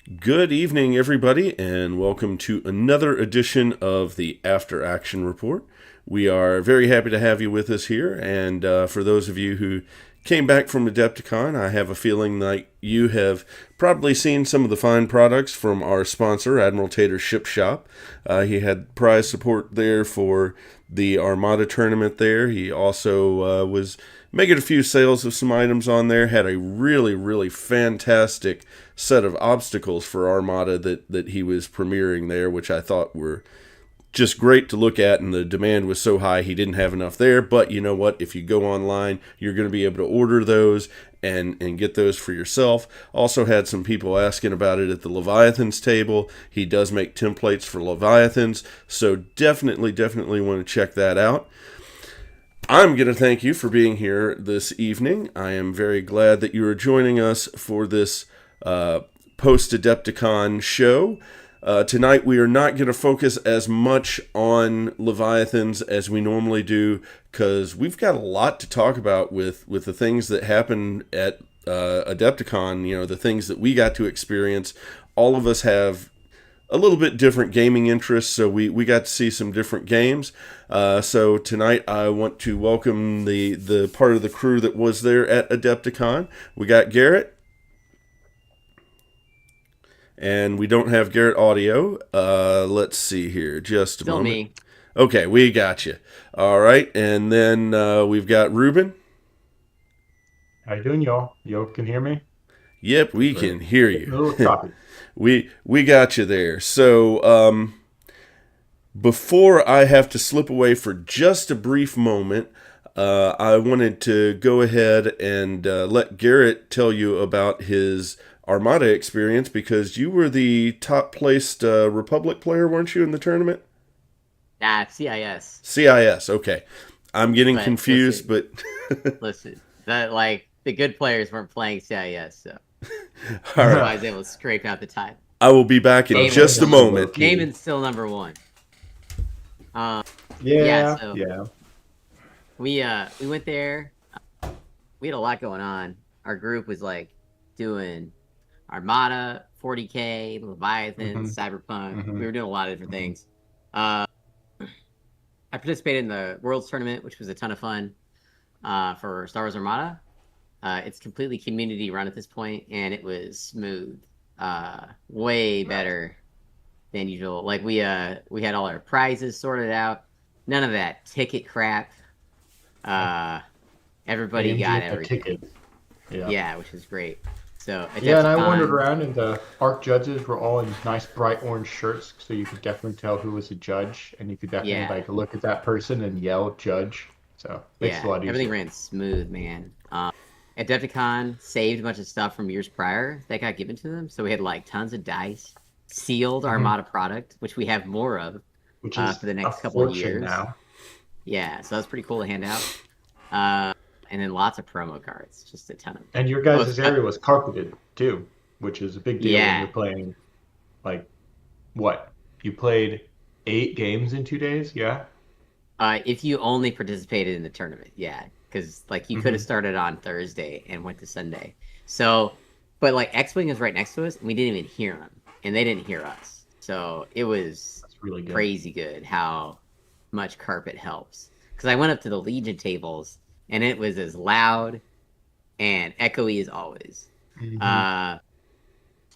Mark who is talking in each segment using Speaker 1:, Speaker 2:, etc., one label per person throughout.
Speaker 1: Good evening, everybody, and welcome to another edition of the After Action Report. We are very happy to have you with us here, and for those of you who came back from Adepticon, I have a feeling like you have probably seen some of the fine products from our sponsor, Admiral Tater's Ship Shop. He had prize support there for the Armada tournament there. He also was making a few sales of some items on there, had a really fantastic set of obstacles for Armada that he was premiering there, which I thought were just great to look at, and the demand was so high he didn't have enough there. But you know what? If you go online, you're going to be able to order those and get those for yourself. Also had some people asking about it at the Leviathans table. He does make templates for Leviathans, so definitely want to check that out. I'm going to thank you for being here this evening. I am very glad that you are joining us for this post-Adepticon show. Tonight we are not going to focus as much on Leviathans as we normally do, because we've got a lot to talk about with the things that happened at Adepticon, the things that we got to experience. All of us have a little bit different gaming interests, so we got to see some different games. So tonight I want to welcome the part of the crew that was there at Adepticon. We got Garrett. And we don't have Garrett audio. Let's see here. Just a
Speaker 2: Still
Speaker 1: moment.
Speaker 2: me.
Speaker 1: Okay, we got you. All right. And then we've got Ruben.
Speaker 3: How you doing, y'all? Y'all can hear me?
Speaker 1: Yep, we
Speaker 3: Great.
Speaker 1: can hear
Speaker 3: A
Speaker 1: you.
Speaker 3: little choppy.
Speaker 1: we got you there. So before I have to slip away for just a brief moment, I wanted to go ahead and let Garrett tell you about his Armada experience, because you were the top placed Republic player, weren't you, in the tournament?
Speaker 2: Nah, CIS.
Speaker 1: CIS, okay. I'm getting
Speaker 2: But
Speaker 1: confused,
Speaker 2: listen, the good players weren't playing CIS, so
Speaker 1: all
Speaker 2: that's
Speaker 1: right.
Speaker 2: why I was able to scrape out the time.
Speaker 1: I will be back in
Speaker 2: Damon's
Speaker 1: just a
Speaker 2: still
Speaker 1: moment.
Speaker 2: Damon's still number one. Yeah,
Speaker 3: Yeah,
Speaker 2: so
Speaker 3: yeah.
Speaker 2: we went there. We had a lot going on. Our group was doing Armada, 40K, Leviathans, Cyberpunk. We were doing a lot of different things. I participated in the Worlds Tournament, which was a ton of fun for Star Wars Armada. It's completely community run at this point, and it was smooth. Way better than usual. We had all our prizes sorted out. None of that ticket crap. Everybody got everything.
Speaker 3: Ticket. Yeah.
Speaker 2: Yeah, which was great. So
Speaker 3: Yeah, and I
Speaker 2: Adepticon,
Speaker 3: wandered around, and the ARC judges were all in nice bright orange shirts, so you could definitely tell who was a judge, and you could definitely
Speaker 2: Yeah.
Speaker 3: look at that person and yell "judge." So makes it a lot
Speaker 2: everything
Speaker 3: easier.
Speaker 2: ran smooth, man. Adepticon saved a bunch of stuff from years prior that got given to them. So we had tons of dice, sealed Armada product, which we have more of
Speaker 3: Which is
Speaker 2: for the
Speaker 3: a
Speaker 2: next couple of
Speaker 3: fortune
Speaker 2: years.
Speaker 3: now.
Speaker 2: Yeah, so that's pretty cool to hand out. And then lots of promo cards, just a ton of them.
Speaker 3: And your guys' area was carpeted too, which is a big deal when
Speaker 2: Yeah.
Speaker 3: you're playing. What? You played 8 games in 2 days? Yeah.
Speaker 2: If you only participated in the tournament, yeah, because you could have started on Thursday and went to Sunday. So, but X-Wing was right next to us, and we didn't even hear them, and they didn't hear us. So it was
Speaker 3: That's really good.
Speaker 2: crazy good how much carpet helps. Because I went up to the Legion tables, and it was as loud and echoey as always.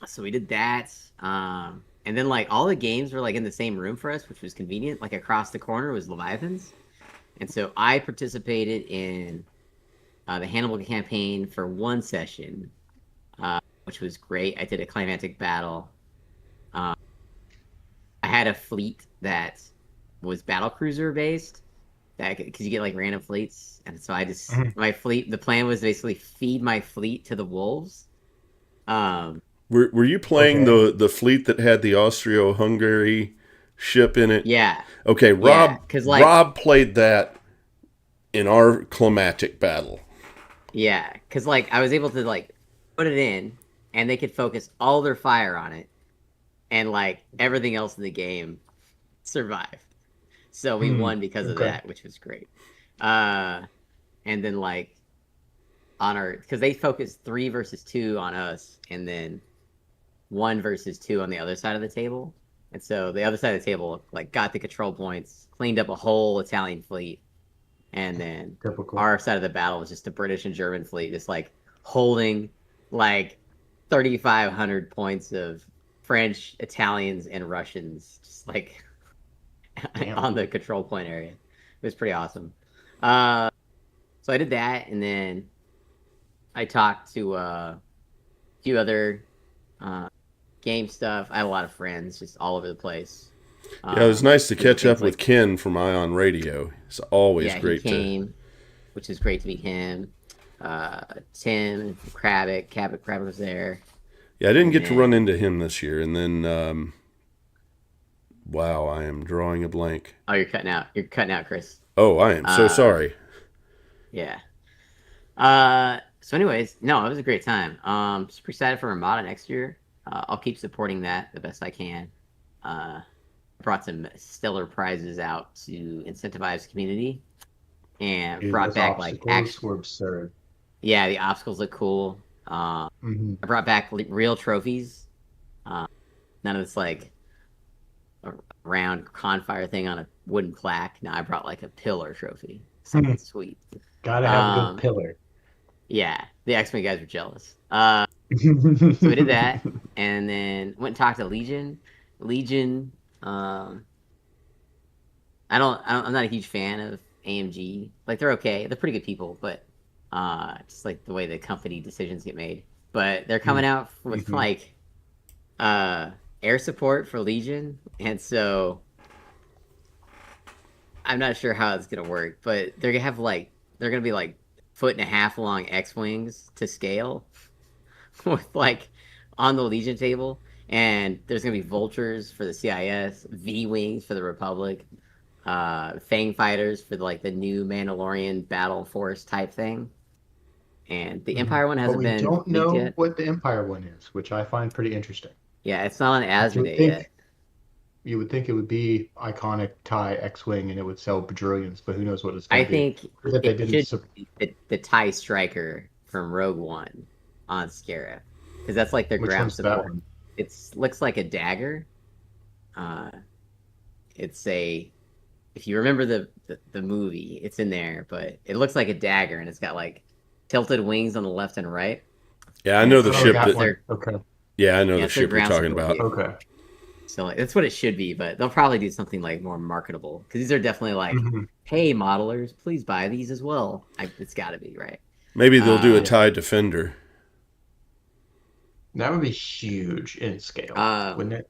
Speaker 2: So we did that. And then all the games were in the same room for us, which was convenient. Across the corner was Leviathans. And so I participated in the Hannibal campaign for one session, which was great. I did a climatic battle. I had a fleet that was battlecruiser based, because you get random fleets, and so I just my fleet. The plan was basically feed my fleet to the wolves.
Speaker 1: Were you playing the fleet that had the Austro-Hungary ship in it?
Speaker 2: Yeah.
Speaker 1: Okay, Rob.
Speaker 2: Yeah, 'cause,
Speaker 1: Rob played that in our climatic battle.
Speaker 2: Yeah, because I was able to put it in, and they could focus all their fire on it, and everything else in the game survived. So we won because of that, which was great. And then on our, because they focused 3 versus 2 on us, and then 1 versus 2 on the other side of the table. And so the other side of the table like got the control points, cleaned up a whole Italian fleet, and then
Speaker 3: Typical.
Speaker 2: our side of the battle was just the British and German fleet, just like holding like 3,500 points of French, Italians, and Russians, just like on the control point area. It was pretty awesome. So I did that, and then I talked to a few other game stuff. I had a lot of friends just all over the place.
Speaker 1: Yeah, it was nice to catch up with
Speaker 2: like,
Speaker 1: Ken from Ion Radio. It's always great
Speaker 2: he came, which is great to meet him. Tim from Krabick was there.
Speaker 1: Yeah, I didn't get to run into him this year, and then wow, I am drawing a blank.
Speaker 2: Oh, you're cutting out, Chris.
Speaker 1: Oh, I am so sorry.
Speaker 2: Yeah. So anyways, no, it was a great time. Super excited for Armada next year. I'll keep supporting that the best I can. Brought some stellar prizes out to incentivize the community, and brought back like
Speaker 3: were absurd.
Speaker 2: Yeah, the obstacles look cool. I brought back real trophies. None of this like a round confire thing on a wooden plaque. No, I brought like a pillar trophy. Something sweet.
Speaker 3: Gotta have a good pillar.
Speaker 2: Yeah, the X-Men guys were jealous. So we did that, and then went and talked to Legion. I'm not a huge fan of AMG. Like, they're okay. They're pretty good people, but just like the way the company decisions get made. But they're coming out with like air support for Legion, and so I'm not sure how it's gonna work. But they're gonna be like 1.5 foot long X-wings to scale, with like on the Legion table. And there's gonna be vultures for the CIS, V-wings for the Republic, Fang fighters for the new Mandalorian battle force type thing. And the Empire one hasn't been.
Speaker 3: We don't know
Speaker 2: yet.
Speaker 3: What the Empire one is, which I find pretty interesting.
Speaker 2: Yeah, it's not on Asmodee yet.
Speaker 3: You would think it would be iconic TIE X-wing and it would sell bajillions, but who knows what it's going to be.
Speaker 2: I think it should be the TIE Striker from Rogue One on Scarif, because that's like their ground support. It looks like a dagger. If you remember the movie, it's in there, but it looks like a dagger, and it's got like tilted wings on the left and right.
Speaker 1: Yeah, I know the ship.
Speaker 3: Okay.
Speaker 1: Yeah, I know the ship you're talking about.
Speaker 3: Okay.
Speaker 2: So that's what it should be, but they'll probably do something like more marketable, because these are definitely like, hey, modelers, please buy these as well. It's got to be, right?
Speaker 1: Maybe they'll do a TIE Defender.
Speaker 3: That would be huge in scale, wouldn't it?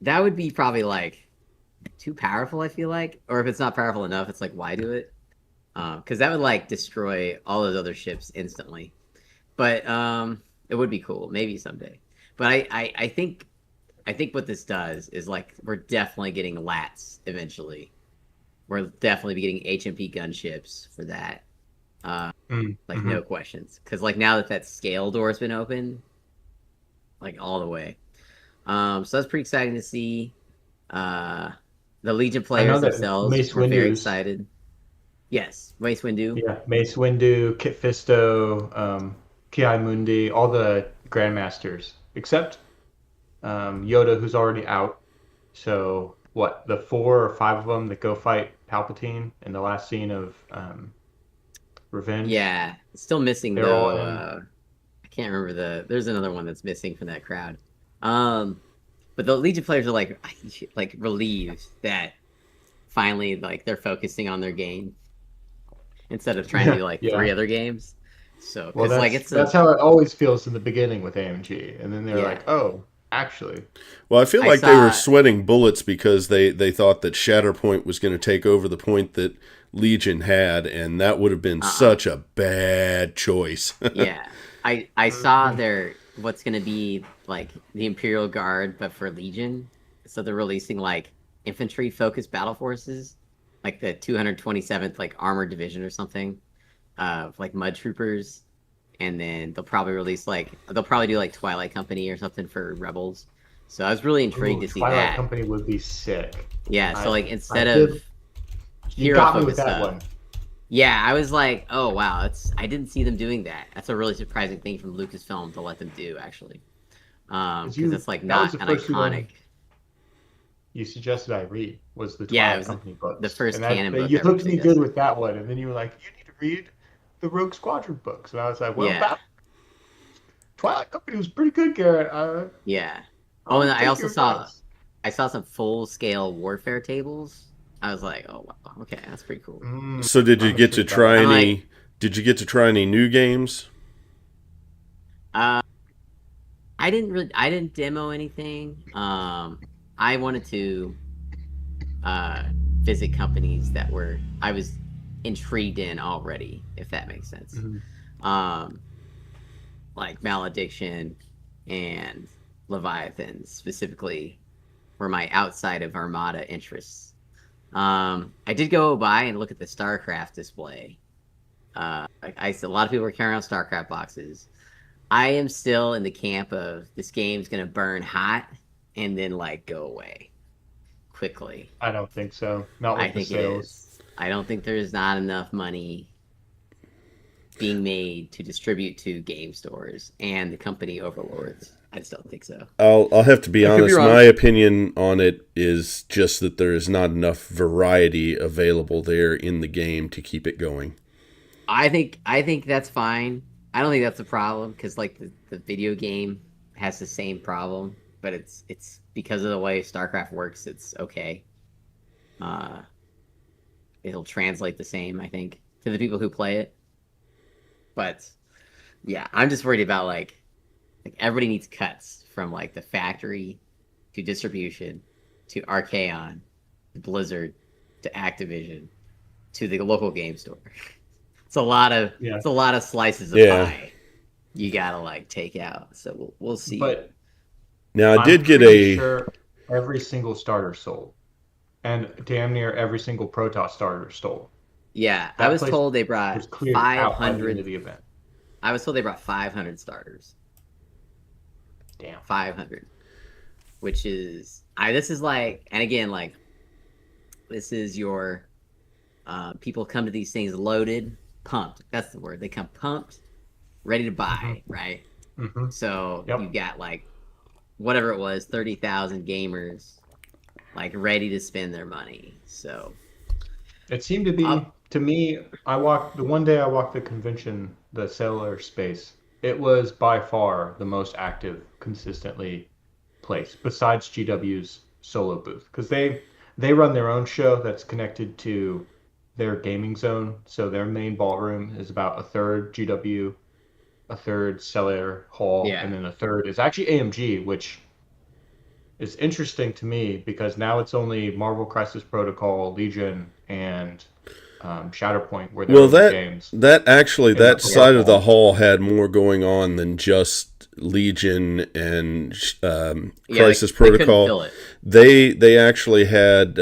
Speaker 2: That would be probably like too powerful, I feel like. Or if it's not powerful enough, it's like, why do it? Because that would like destroy all those other ships instantly. But it would be cool, maybe someday. But I think what this does is like we're definitely getting LATs eventually. We're definitely be getting HMP gunships for that. No questions. Because like now that scale door's been open, like all the way. So that's pretty exciting to see. The Legion players themselves were very excited. Yes, Mace Windu.
Speaker 3: Yeah, Mace Windu, Kit Fisto, Ki Mundi, all the Grandmasters, except Yoda, who's already out. So what? The 4 or 5 of them that go fight Palpatine in the last scene of Revenge.
Speaker 2: Yeah, still missing though. I can't remember there's another one that's missing from that crowd. But the Legion players are like relieved that finally like they're focusing on their game instead of trying to do 3 other games. So
Speaker 3: that's how it always feels in the beginning with AMG, and then they're like, oh, actually.
Speaker 1: Well, I feel like they were sweating bullets because they thought that Shatterpoint was going to take over the point that Legion had, and that would have been such a bad choice.
Speaker 2: Yeah. I saw what's going to be like the Imperial Guard, but for Legion. So they're releasing like infantry focused battle forces, like the 227th like armored division or something, like mud troopers. And then they'll probably do like Twilight Company or something for Rebels. So I was really intrigued to see that.
Speaker 3: Twilight Company would be sick.
Speaker 2: Yeah. So instead of
Speaker 3: you got me with that one.
Speaker 2: Yeah, I was like, oh wow, I didn't see them doing that. That's a really surprising thing from Lucasfilm to let them do, actually. Because it's like
Speaker 3: that was
Speaker 2: not
Speaker 3: the
Speaker 2: an
Speaker 3: first one
Speaker 2: iconic.
Speaker 3: you suggested I read was the
Speaker 2: Yeah, it
Speaker 3: Twilight
Speaker 2: was
Speaker 3: Company books.
Speaker 2: the first
Speaker 3: and
Speaker 2: canon book
Speaker 3: you
Speaker 2: ever
Speaker 3: hooked me good
Speaker 2: suggested.
Speaker 3: with that one, and then you were like, you need to read the Rogue Squadron books, and I was like, well,
Speaker 2: Yeah,
Speaker 3: that Twilight Company was pretty good, Garrett.
Speaker 2: yeah. Oh,
Speaker 3: I'll
Speaker 2: and I
Speaker 3: take
Speaker 2: also
Speaker 3: your
Speaker 2: saw
Speaker 3: advice.
Speaker 2: some full scale warfare tables. I was like, oh wow, okay, that's pretty cool.
Speaker 1: So did you
Speaker 3: I'm
Speaker 1: get to
Speaker 3: intrigued by
Speaker 1: try
Speaker 3: that.
Speaker 2: I'm like,
Speaker 1: any? Did you get to try any new games?
Speaker 2: uh, I didn't demo anything. I wanted to uh visit companies that I was intrigued in already, if that makes sense.
Speaker 3: Mhm.
Speaker 2: Um, like Malediction and Leviathan specifically were my outside of Armada interests. I did go by and look at the StarCraft display. A lot of people were carrying out StarCraft boxes. I am still in the camp of this game's gonna burn hot and then like go away quickly.
Speaker 3: I don't think so. Not
Speaker 2: I
Speaker 3: with the
Speaker 2: think it
Speaker 3: sales.
Speaker 2: is. I don't think there's not enough money being made to distribute to game stores and the company overlords. I just don't think so.
Speaker 1: I'll have to be
Speaker 2: I could be
Speaker 1: honest.
Speaker 2: wrong.
Speaker 1: My opinion on it is just that there is not enough variety available there in the game to keep it going.
Speaker 2: I think that's fine. I don't think that's a problem because like the video game has the same problem, but it's because of the way StarCraft works. It's okay. Uh, it'll translate the same, I think, to the people who play it. But yeah, I'm just worried about like everybody needs cuts from like the factory to distribution to Archaon to Blizzard to Activision to the local game store. It's
Speaker 3: Yeah.
Speaker 2: a lot of slices of
Speaker 1: Yeah.
Speaker 2: pie you gotta like take out. So we'll see.
Speaker 3: But
Speaker 1: Now I
Speaker 3: I'm
Speaker 1: did get
Speaker 3: pretty
Speaker 1: a.
Speaker 3: sure every single starter sold, and damn near every single Protoss starter sold.
Speaker 2: Yeah, I
Speaker 3: That
Speaker 2: was
Speaker 3: place
Speaker 2: told they brought
Speaker 3: was cleared out by the end of
Speaker 2: 500.
Speaker 3: the event.
Speaker 2: I was told they brought 500 starters.
Speaker 3: Damn.
Speaker 2: 500, which is this is like, and again, like this is your people come to these things loaded, pumped. That's the word. They come pumped, ready to buy, right?
Speaker 3: Mm-hmm.
Speaker 2: So
Speaker 3: Yep.
Speaker 2: you got like whatever it was, 30,000 gamers like ready to spend their money. So
Speaker 3: It seemed to be, to me, the one day I walked the convention, the cellular space, it was by far the most active, consistently placed, besides GW's solo booth. Because they run their own show that's connected to their gaming zone. So their main ballroom is about a third GW, a third cellular hall,
Speaker 2: yeah,
Speaker 3: and then a third is actually AMG, which is interesting to me because now it's only Marvel Crisis Protocol, Legion, and Shatterpoint where there
Speaker 1: Well,
Speaker 3: are games.
Speaker 1: that actually,
Speaker 3: in the
Speaker 1: that side of the
Speaker 3: hall.
Speaker 1: hall had more going on than just Legion and
Speaker 2: yeah,
Speaker 1: Crisis
Speaker 2: they couldn't
Speaker 1: Protocol.
Speaker 2: fill it.
Speaker 1: They actually had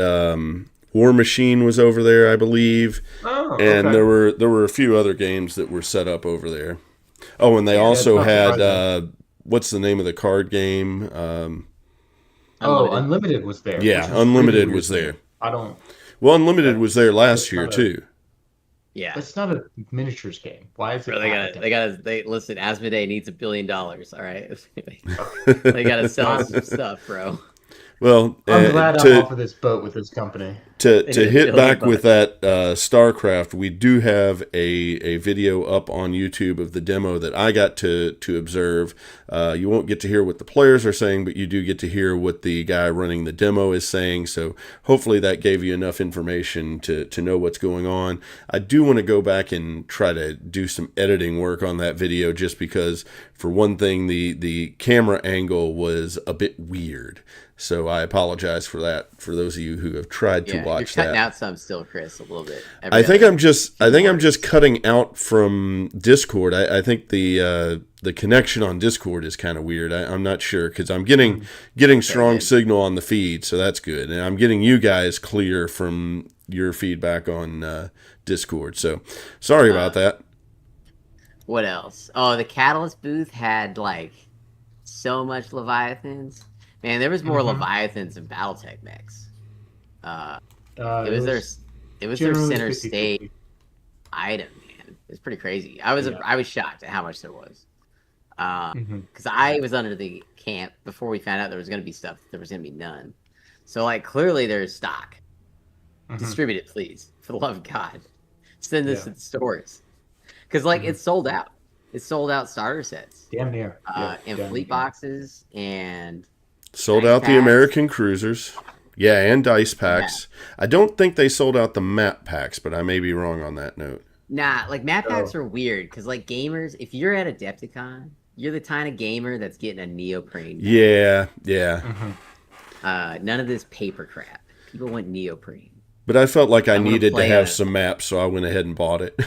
Speaker 1: War Machine was over there, I believe,
Speaker 3: Oh,
Speaker 1: and
Speaker 3: okay.
Speaker 1: there were a few other games that were set up over there. Oh, and they
Speaker 2: Yeah.
Speaker 3: Yeah, it's
Speaker 1: also
Speaker 3: not
Speaker 1: had
Speaker 3: surprising.
Speaker 1: what's the name of the card game?
Speaker 3: Oh,
Speaker 2: Unlimited.
Speaker 3: Unlimited was there,
Speaker 1: Yeah,
Speaker 3: which is really
Speaker 1: Unlimited
Speaker 3: weird
Speaker 1: was
Speaker 3: to me.
Speaker 1: there.
Speaker 3: I don't.
Speaker 1: Well, Unlimited was there
Speaker 3: That's
Speaker 1: last
Speaker 3: that's
Speaker 1: year
Speaker 3: not a
Speaker 1: too.
Speaker 2: Yeah.
Speaker 3: that's not a miniatures game. Why is it
Speaker 2: Bro,
Speaker 3: academic?
Speaker 2: they listen, Asmodee needs $1 billion, all right?
Speaker 3: Okay.
Speaker 2: They gotta sell some
Speaker 3: I'm,
Speaker 2: stuff, bro.
Speaker 1: Well,
Speaker 3: I'm glad I'm off
Speaker 1: to
Speaker 3: of this boat with this company.
Speaker 2: They
Speaker 1: to
Speaker 2: need
Speaker 1: hit
Speaker 2: $1 billion
Speaker 1: back with
Speaker 2: bucks.
Speaker 1: that StarCraft, we do have a video up on YouTube of the demo that I got to observe. You won't get to hear what the players are saying, but you do get to hear what the guy running the demo is saying. So hopefully that gave you enough information to know what's going on. I do want to go back and try to do some editing work on that video, just because, for one thing, the camera angle was a bit weird. So I apologize for that for those of you who have tried to
Speaker 2: Yeah, you're
Speaker 1: watch
Speaker 2: cutting
Speaker 1: that.
Speaker 2: out some still, Chris, a little bit.
Speaker 1: I
Speaker 2: Every
Speaker 1: think
Speaker 2: other
Speaker 1: I
Speaker 2: few
Speaker 1: think I'm just
Speaker 2: words.
Speaker 1: cutting out from Discord. I think the connection on Discord is kind of weird. I'm not sure because I'm getting
Speaker 2: Okay,
Speaker 1: strong
Speaker 2: good.
Speaker 1: signal on the feed, so that's good, and I'm getting you guys clear from your feedback on Discord. So sorry about
Speaker 2: Uh,
Speaker 1: that.
Speaker 2: what else? Oh, the Catalyst booth had like so much Leviathans. Man, there was more
Speaker 3: Hmm.
Speaker 2: Leviathans than BattleTech mechs. Uh, it
Speaker 3: It
Speaker 2: was
Speaker 3: was
Speaker 2: their
Speaker 3: generally
Speaker 2: center stage
Speaker 3: 50-50.
Speaker 2: item, man. It's pretty crazy.
Speaker 3: Yeah.
Speaker 2: I was shocked at how much there was.
Speaker 3: Mm-hmm.
Speaker 2: Because I was under the camp before we found out there was going to be stuff. There was going to be none. So like clearly there's stock.
Speaker 3: Mm-hmm.
Speaker 2: Distribute it, please, for the love of God. Send this
Speaker 3: Yeah.
Speaker 2: to the stores because like
Speaker 3: Mm-hmm.
Speaker 2: it's sold out. It's sold out starter sets,
Speaker 3: Damn near. Yeah.
Speaker 2: and
Speaker 3: Damn
Speaker 2: fleet
Speaker 3: near.
Speaker 2: boxes and
Speaker 1: Sold
Speaker 2: dice
Speaker 1: out the
Speaker 2: packs.
Speaker 1: American cruisers. Yeah, and dice
Speaker 2: Yeah,
Speaker 1: packs. I don't think they sold out the map packs, but I may be wrong on that note.
Speaker 2: nah, like map packs
Speaker 3: So,
Speaker 2: are weird because like gamers, if you're at Adepticon, you're the kind of gamer that's getting a neoprene map.
Speaker 1: Yeah, yeah.
Speaker 3: mm-hmm.
Speaker 2: None of this paper crap. People want neoprene.
Speaker 1: But I felt like I
Speaker 2: I want to
Speaker 1: needed to
Speaker 2: play
Speaker 1: have
Speaker 2: a.
Speaker 1: some maps, so I went ahead and bought it.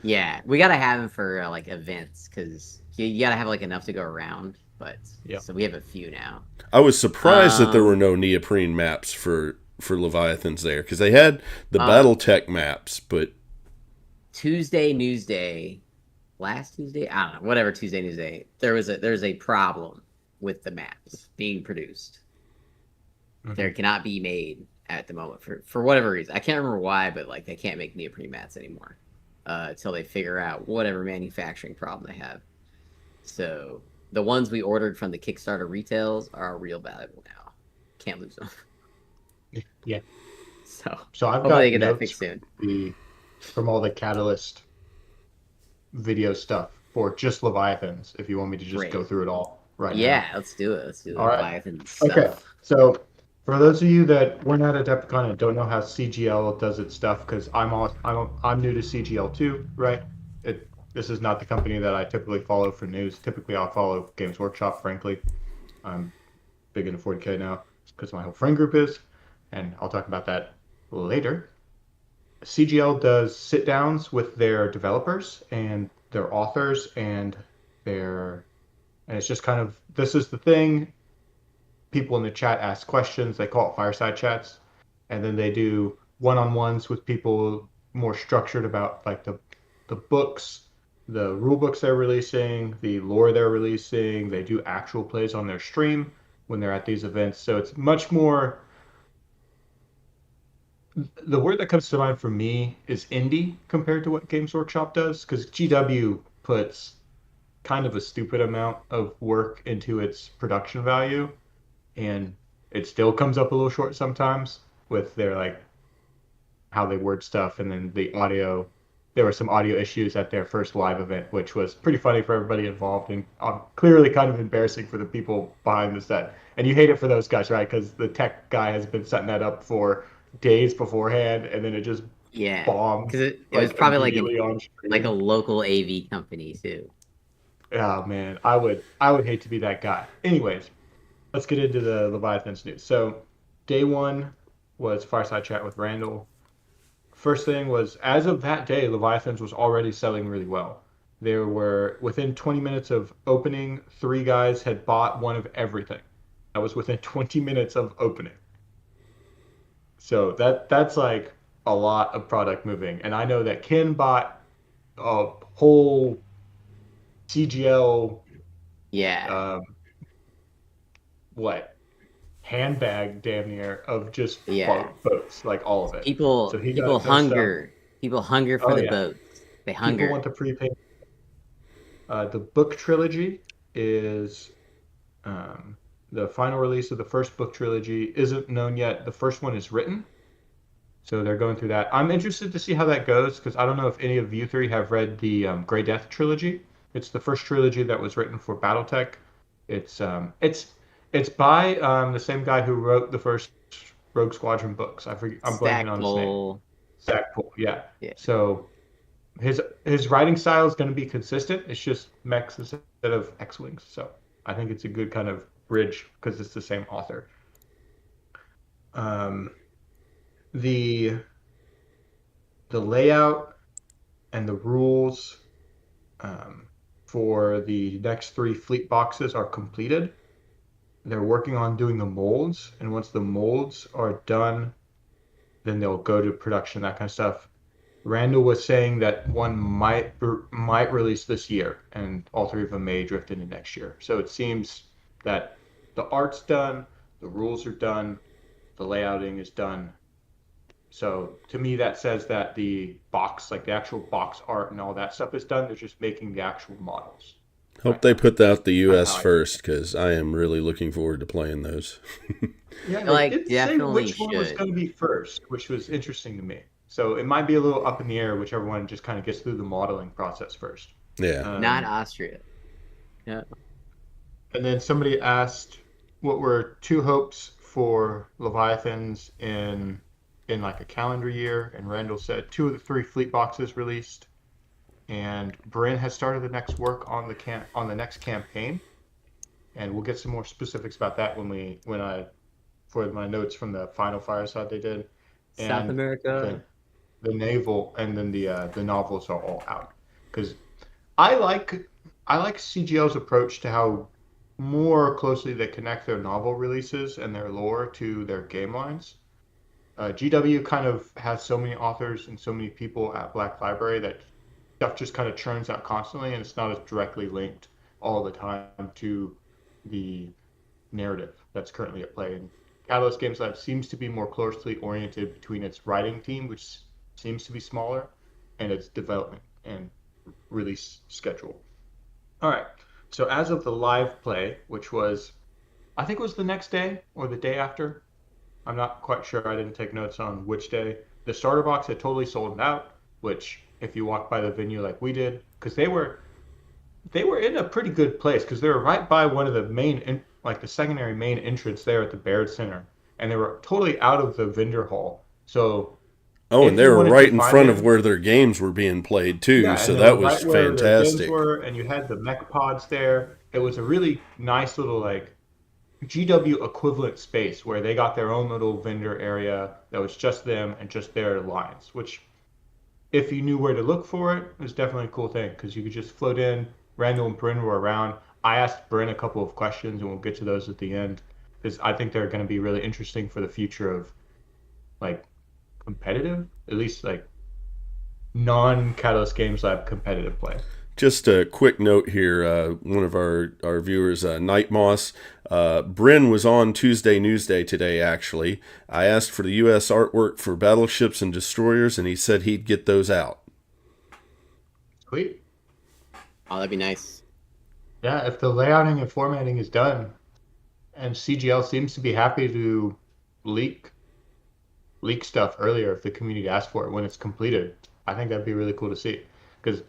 Speaker 2: Yeah, we gotta have them for like events because you gotta have like enough to go around. But
Speaker 3: Yeah.
Speaker 2: so we have a few now.
Speaker 1: I was surprised that there were
Speaker 2: Um,
Speaker 1: no neoprene maps for Leviathans there because they had the
Speaker 2: uh,
Speaker 1: BattleTech maps, but
Speaker 2: Tuesday Newsday, last Tuesday, I don't know, whatever Tuesday Newsday, there's a problem with the maps being produced.
Speaker 3: Mm-hmm.
Speaker 2: There cannot be made at the moment for whatever reason. I can't remember why, but like they can't make neoprene mats anymore until they figure out whatever manufacturing problem they have. So the ones we ordered from the Kickstarter retails are real valuable now. Can't lose them.
Speaker 3: Yeah.
Speaker 2: So
Speaker 3: So I've
Speaker 2: hopefully they
Speaker 3: got
Speaker 2: get that
Speaker 3: notes
Speaker 2: fixed soon.
Speaker 3: from all the Catalyst video stuff for just Leviathans. If you want me to just
Speaker 2: Great.
Speaker 3: go through it all right now.
Speaker 2: Yeah, let's do it. Let's do the
Speaker 3: All right.
Speaker 2: Leviathan
Speaker 3: Okay.
Speaker 2: stuff.
Speaker 3: So for those of you that were not at Adepticon and don't know how CGL does its stuff, because I'm new to CGL too, right? This is not the company that I typically follow for news. Typically, I'll follow Games Workshop. Frankly, I'm big into 40K now because my whole friend group is, and I'll talk about that later. CGL does sit downs with their developers and their authors and it's just kind of, this is the thing. People in the chat ask questions. They call it fireside chats, and then they do one-on-ones with people more structured about like the books, the rule books they're releasing, the lore they're releasing. They do actual plays on their stream when they're at these events. So it's much more. The word that comes to mind for me is indie compared to what Games Workshop does, because GW puts kind of a stupid amount of work into its production value, and it still comes up a little short sometimes with their like how they word stuff, and then the audio. There were some audio issues at their first live event, which was pretty funny for everybody involved and clearly kind of embarrassing for the people behind the set. And you hate it for those guys, right? Because the tech guy has been setting that up for days beforehand, and then it just
Speaker 2: Yeah,
Speaker 3: bombed
Speaker 2: because it was
Speaker 3: like
Speaker 2: probably
Speaker 3: immediately on
Speaker 2: like a
Speaker 3: stream.
Speaker 2: local AV company too.
Speaker 3: Oh man, I would hate to be that guy. Anyways, let's get into the Leviathans news. So, day one was fireside chat with Randall. First thing was, as of that day, Leviathans was already selling really well. There were, within 20 minutes of opening, 3 guys had bought one of everything. That was within 20 minutes of opening. So that's like a lot of product moving. And I know that Ken bought a whole CGL,
Speaker 2: Yeah,
Speaker 3: um, what, handbag damn near of just
Speaker 2: yeah.
Speaker 3: boats, like all of it. So
Speaker 2: People
Speaker 3: he
Speaker 2: people
Speaker 3: got his stuff.
Speaker 2: hunger. People hunger for
Speaker 3: Oh
Speaker 2: the
Speaker 3: yeah,
Speaker 2: boats. They
Speaker 3: people want
Speaker 2: hunger.
Speaker 3: to prepay. The book trilogy is um, the final release of the first book trilogy isn't known yet. The first one is written, so they're going through that. I'm interested to see how that goes because I don't know if any of you three have read the Grey Death trilogy. It's the first trilogy that was written for BattleTech. It's by the same guy who wrote the first Rogue Squadron books. I'm blanking on his name.
Speaker 2: Stackpole.
Speaker 3: Zach Poole, yeah.
Speaker 2: Yeah.
Speaker 3: So his writing style is going to be consistent. It's just mechs instead of X-wings. So I think it's a good kind of bridge because it's the same author. Um, the the layout and the rules um, for the next 3 fleet boxes are completed. They're working on doing the molds, and once the molds are done, then they'll go to production, that kind of stuff. Randall was saying that one might release this year, and all 3 of them may drift into next year. So it seems that the art's done, the rules are done, the layouting is done. So to me, that says that the box, like the actual box art and all that stuff is done. They're just making the actual models.
Speaker 1: Hope they put out the
Speaker 3: Kind of
Speaker 1: U.S.
Speaker 3: how I see it.
Speaker 1: first, because I am really looking forward to playing those.
Speaker 3: Yeah,
Speaker 2: I
Speaker 3: they
Speaker 2: like
Speaker 3: didn't say
Speaker 2: definitely
Speaker 3: which one was
Speaker 2: should.
Speaker 3: going to be first, which was interesting to me. So it might be a little up in the air, whichever one just kind of gets through the modeling process first.
Speaker 1: Yeah.
Speaker 2: Not
Speaker 3: Um,
Speaker 2: Austria. Yeah.
Speaker 3: and then somebody asked what were two hopes for Leviathans in like a calendar year, and Randall said two of the three fleet boxes released, and Bryn has started the next work on the next campaign, and we'll get some more specifics about that when I for my notes from the final fireside they did,
Speaker 2: South
Speaker 3: and
Speaker 2: America.
Speaker 3: the naval and then the novels are all out because I like I like CGL's approach to how more closely they connect their novel releases and their lore to their game lines. GW kind of has so many authors and so many people at Black Library that stuff just kind of churns out constantly, and it's not as directly linked all the time to the narrative that's currently at play. And Catalyst Games Lab seems to be more closely oriented between its writing team, which seems to be smaller, and its development and release schedule. All right. So as of the live play, which was, I think it was the next day or the day after. I'm not quite sure. I didn't take notes on which day. The starter box had totally sold out, which if you walk by the venue like we did, because they were in a pretty good place because they were right by one of the like the secondary main entrance there at the Baird Center, and they were totally out of the vendor hall. So
Speaker 1: Oh, and
Speaker 3: if
Speaker 1: they
Speaker 3: you
Speaker 1: were
Speaker 3: wanted to
Speaker 1: right in
Speaker 3: find
Speaker 1: front of
Speaker 3: them,
Speaker 1: where their games were being played too,
Speaker 3: yeah,
Speaker 1: so
Speaker 3: and they
Speaker 1: that
Speaker 3: were
Speaker 1: was
Speaker 3: right where their games
Speaker 1: fantastic.
Speaker 3: were, and you had the mech pods there. It was a really nice little like GW equivalent space where they got their own little vendor area that was just them and just their lines, which if you knew where to look for it, it was definitely a cool thing because you could just float in. Randall and Bryn were around. I asked Bryn a couple of questions, and we'll get to those at the end because I think they're going to be really interesting for the future of like competitive, at least like non-Catalyst Games Lab competitive play.
Speaker 1: Just a quick note here. One of our viewers, Night Moss, Bryn was on Tuesday Newsday today, actually. I asked for the U.S. artwork for battleships and destroyers, and he said he'd get those out.
Speaker 3: Sweet.
Speaker 2: Oh, that'd be nice.
Speaker 3: Yeah, if the layouting and formatting is done, and CGL seems to be happy to leak stuff earlier if the community asks for it when it's completed, I think that'd be really cool to see. Because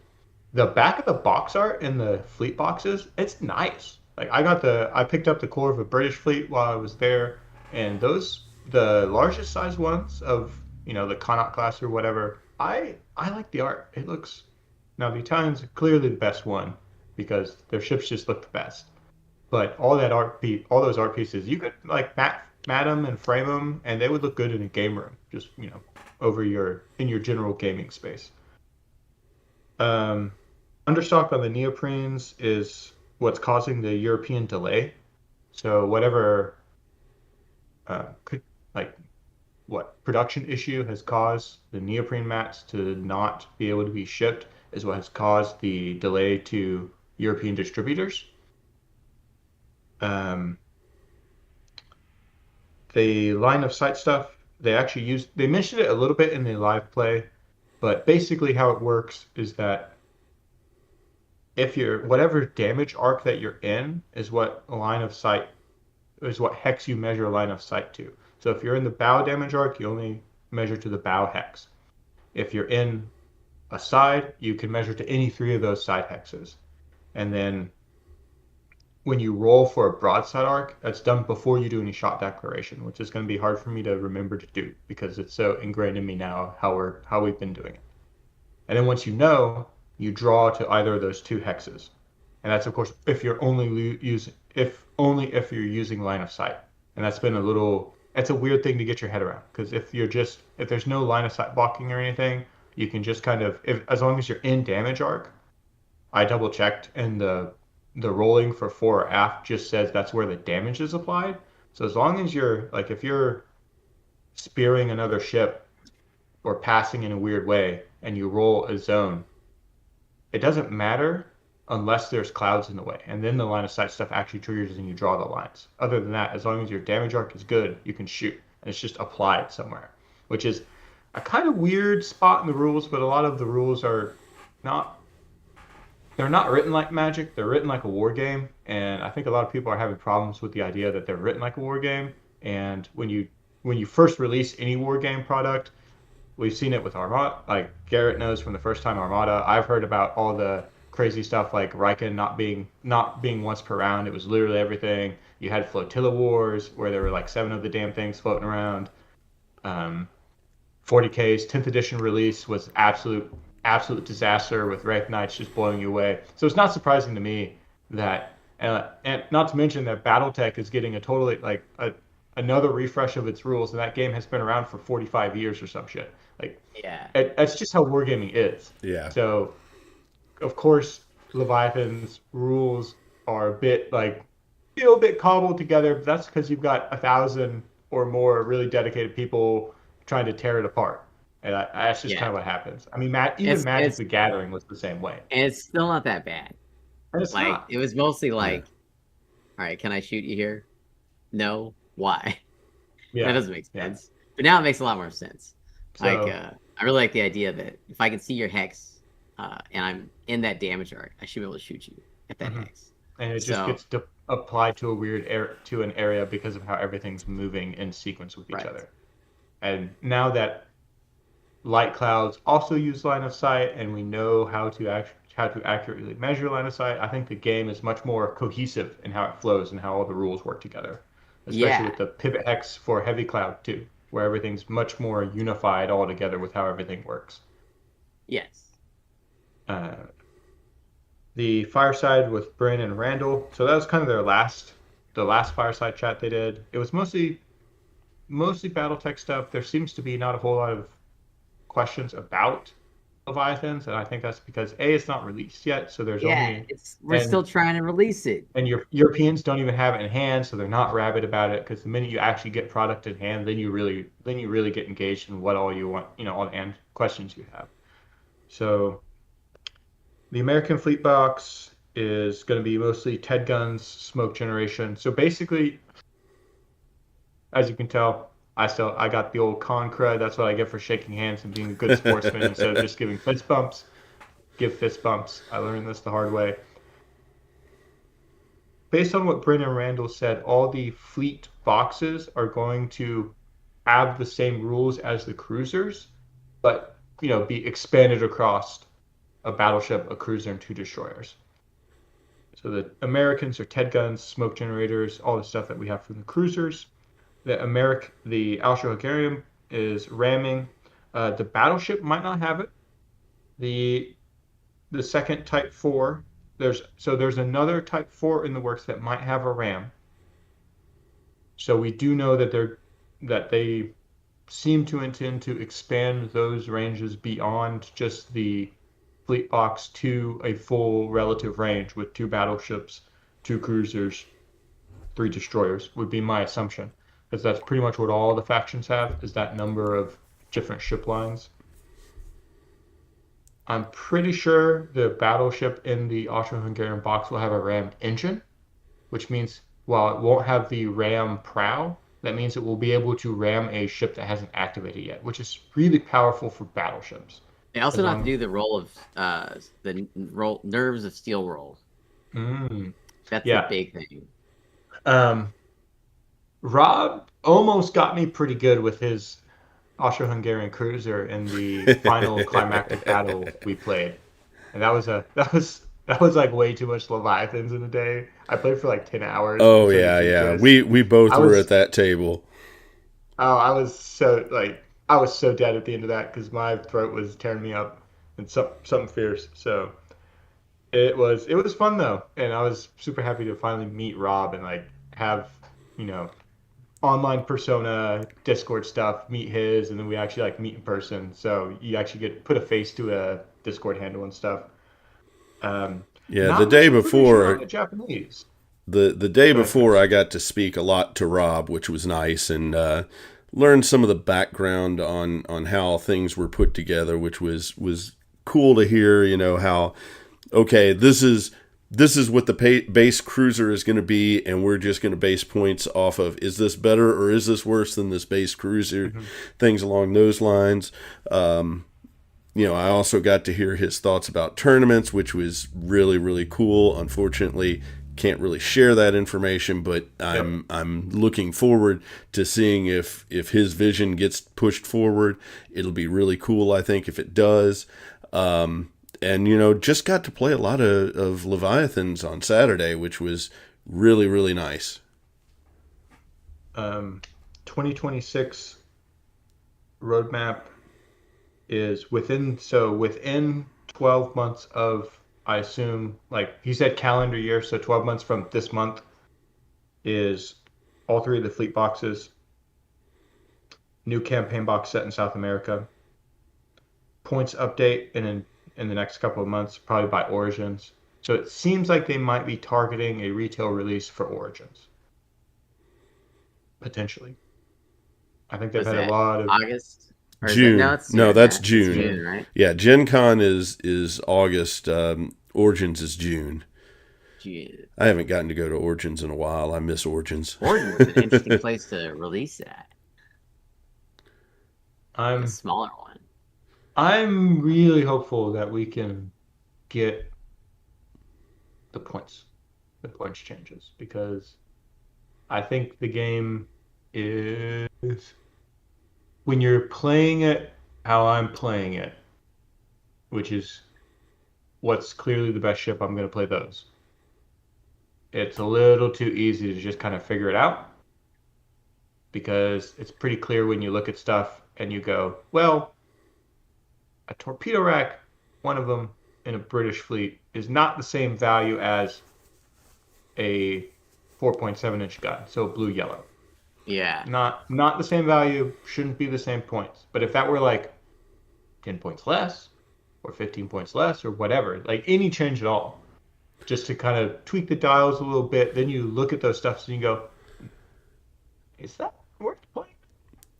Speaker 3: the back of the box art in the fleet boxes, it's nice. Like I picked up the core of a British fleet while I was there, and the largest size ones of the Connaught class or whatever. I like the art. It looks now the Italians are clearly the best one because their ships just look the best. But all those art pieces, you could like mat them and frame them, and they would look good in a game room. Just over in your general gaming space. Um, Understock on the neoprenes is what's causing the European delay. So whatever could like what production issue has caused the neoprene mats to not be able to be shipped is what has caused the delay to European distributors. Um, the line of sight stuff, they mentioned it a little bit in the live play, but basically how it works is that if you're whatever damage arc that you're in is what hex you measure line of sight to. So if you're in the bow damage arc, you only measure to the bow hex. If you're in a side, you can measure to any three of those side hexes. And then when you roll for a broadside arc, that's done before you do any shot declaration, which is going to be hard for me to remember to do because it's so ingrained in me now how we've been doing it. And then once you draw to either of those two hexes. And that's of course if you're only if you're using line of sight. And that's a weird thing to get your head around because if there's no line of sight blocking or anything, you can just kind of as long as you're in damage arc. I double checked and the rolling for fore or aft just says that's where the damage is applied. So as long as if you're spearing another ship or passing in a weird way and you roll a zone, it doesn't matter unless there's clouds in the way. And then the line of sight stuff actually triggers and you draw the lines. Other than that, as long as your damage arc is good, you can shoot. And it's just applied somewhere, which is a kind of weird spot in the rules, but a lot of the rules are not they're not written like Magic. They're written like a war game, and I think a lot of people are having problems with the idea that they're written like a war game. And when you first release any war game product, we've seen it with Armada. Like Garrett knows from the first time Armada. I've heard about all the crazy stuff like Riken not being once per round. It was literally everything. You had Flotilla Wars where there were like 7 of the damn things floating around. Um, 40K's 10th edition release was absolute disaster with Wraith Knights just blowing you away. So it's not surprising to me that and not to mention that BattleTech is getting a totally another refresh of its rules, and that game has been around for 45 years or some shit. Like,
Speaker 2: Yeah.
Speaker 3: that's just how wargaming is.
Speaker 1: Yeah.
Speaker 3: So, of course, Leviathan's rules are a bit cobbled together. But that's because you've got 1,000 or more really dedicated people trying to tear it apart, and that's just kind of what happens. I mean, even Magic the Gathering was the same way,
Speaker 2: and it's still not that bad.
Speaker 3: And it's
Speaker 2: like
Speaker 3: not.
Speaker 2: It was mostly like, all right, can I shoot you here? No. Why?
Speaker 3: Yeah,
Speaker 2: that doesn't make sense. But now it makes a lot more sense.
Speaker 3: So,
Speaker 2: I really like the idea that if I can see your hex, and I'm in that damage arc, I should be able to shoot you at that hex.
Speaker 3: And it just gets applied to a weird to an area because of how everything's moving in sequence with each other. And now that light clouds also use line of sight, and we know how to accurately measure line of sight, I think the game is much more cohesive in how it flows and how all the rules work together. Especially with the pivot hex for heavy cloud too, where everything's much more unified all together with how everything works.
Speaker 2: Yes.
Speaker 3: The fireside with Bryn and Randall. So that was kind of the last fireside chat they did. It was mostly BattleTech stuff. There seems to be not a whole lot of questions about Leviathans, and I think that's because it's not released yet, so there's
Speaker 2: we're still trying to release it,
Speaker 3: and Europeans don't even have it in hand, so they're not rabid about it. Because the minute you actually get product in hand, then you really get engaged in what all you want, all the questions you have. So the American fleet box is going to be mostly Ted guns, smoke generation. So basically, as you can tell, I got the old con cred. That's what I get for shaking hands and being a good sportsman instead of just giving fist bumps. Give fist bumps. I learned this the hard way. Based on what Bryn and Randall said, all the fleet boxes are going to have the same rules as the cruisers, but be expanded across a battleship, a cruiser, and 2 destroyers. So the Americans are Ted guns, smoke generators, all the stuff that we have from the cruisers. The Austro-Hungarian is ramming. The battleship might not have it. The second Type 4, there's another Type 4 in the works that might have a ram. So we do know that they seem to intend to expand those ranges beyond just the fleet box to a full relative range with 2 battleships, 2 cruisers, 3 destroyers would be my assumption. Because that's pretty much what all the factions have, is that number of different ship lines. I'm pretty sure the battleship in the Austro-Hungarian box will have a rammed engine, which means while it won't have the ram prow, that means it will be able to ram a ship that hasn't activated yet, which is really powerful for battleships.
Speaker 2: They also have to do the roll of nerves of steel roll. That's the big thing.
Speaker 3: Rob almost got me pretty good with his Austro-Hungarian cruiser in the final climactic battle we played, and that was like way too much Leviathans in a day. I played for like 10 hours.
Speaker 1: Oh yeah. We both were at that table.
Speaker 3: Oh, I was so dead at the end of that because my throat was tearing me up and something fierce. So it was fun though, and I was super happy to finally meet Rob and like have online persona Discord stuff, meet his, and then we actually like meet in person. So you actually get put a face to a Discord handle and stuff.
Speaker 1: The day before
Speaker 3: Japanese.
Speaker 1: The day before I got to speak a lot to Rob, which was nice, and learned some of the background on how things were put together, which was cool to hear. How this is what the base cruiser is going to be, and we're just going to base points off of, is this better or is this worse than this base cruiser? Things along those lines. I also got to hear his thoughts about tournaments, which was really, really cool. Unfortunately, can't really share that information, but I'm looking forward to seeing if his vision gets pushed forward. It'll be really cool, I think, if it does. And just got to play a lot of Leviathans on Saturday, which was really, really nice.
Speaker 3: 2026 roadmap is within 12 months of, I assume, like he said, calendar year, so 12 months from this month is all three of the fleet boxes, new campaign box set in South America, points update in the next couple of months, probably by Origins. So it seems like they might be targeting a retail release for Origins. Potentially. I think they've had a lot of
Speaker 2: August? Or
Speaker 1: June. That's June.
Speaker 2: It's June, right?
Speaker 1: Yeah, Gen Con is August. Origins is June.
Speaker 2: June.
Speaker 1: I haven't gotten to go to Origins in a while. I miss Origins.
Speaker 2: Origins is an interesting place to release that. A smaller one.
Speaker 3: I'm really hopeful that we can get the points changes, because I think the game is, when you're playing it how I'm playing it, which is what's clearly the best ship, I'm going to play those. It's a little too easy to just kind of figure it out, because it's pretty clear when you look at stuff and you go, well, a torpedo rack, one of them in a British fleet, is not the same value as a 4.7-inch gun, so blue-yellow.
Speaker 2: Yeah.
Speaker 3: Not the same value, shouldn't be the same points. But if that were like 10 points less, or 15 points less, or whatever, like any change at all, just to kind of tweak the dials a little bit, then you look at those stuffs and you go, is that worth playing?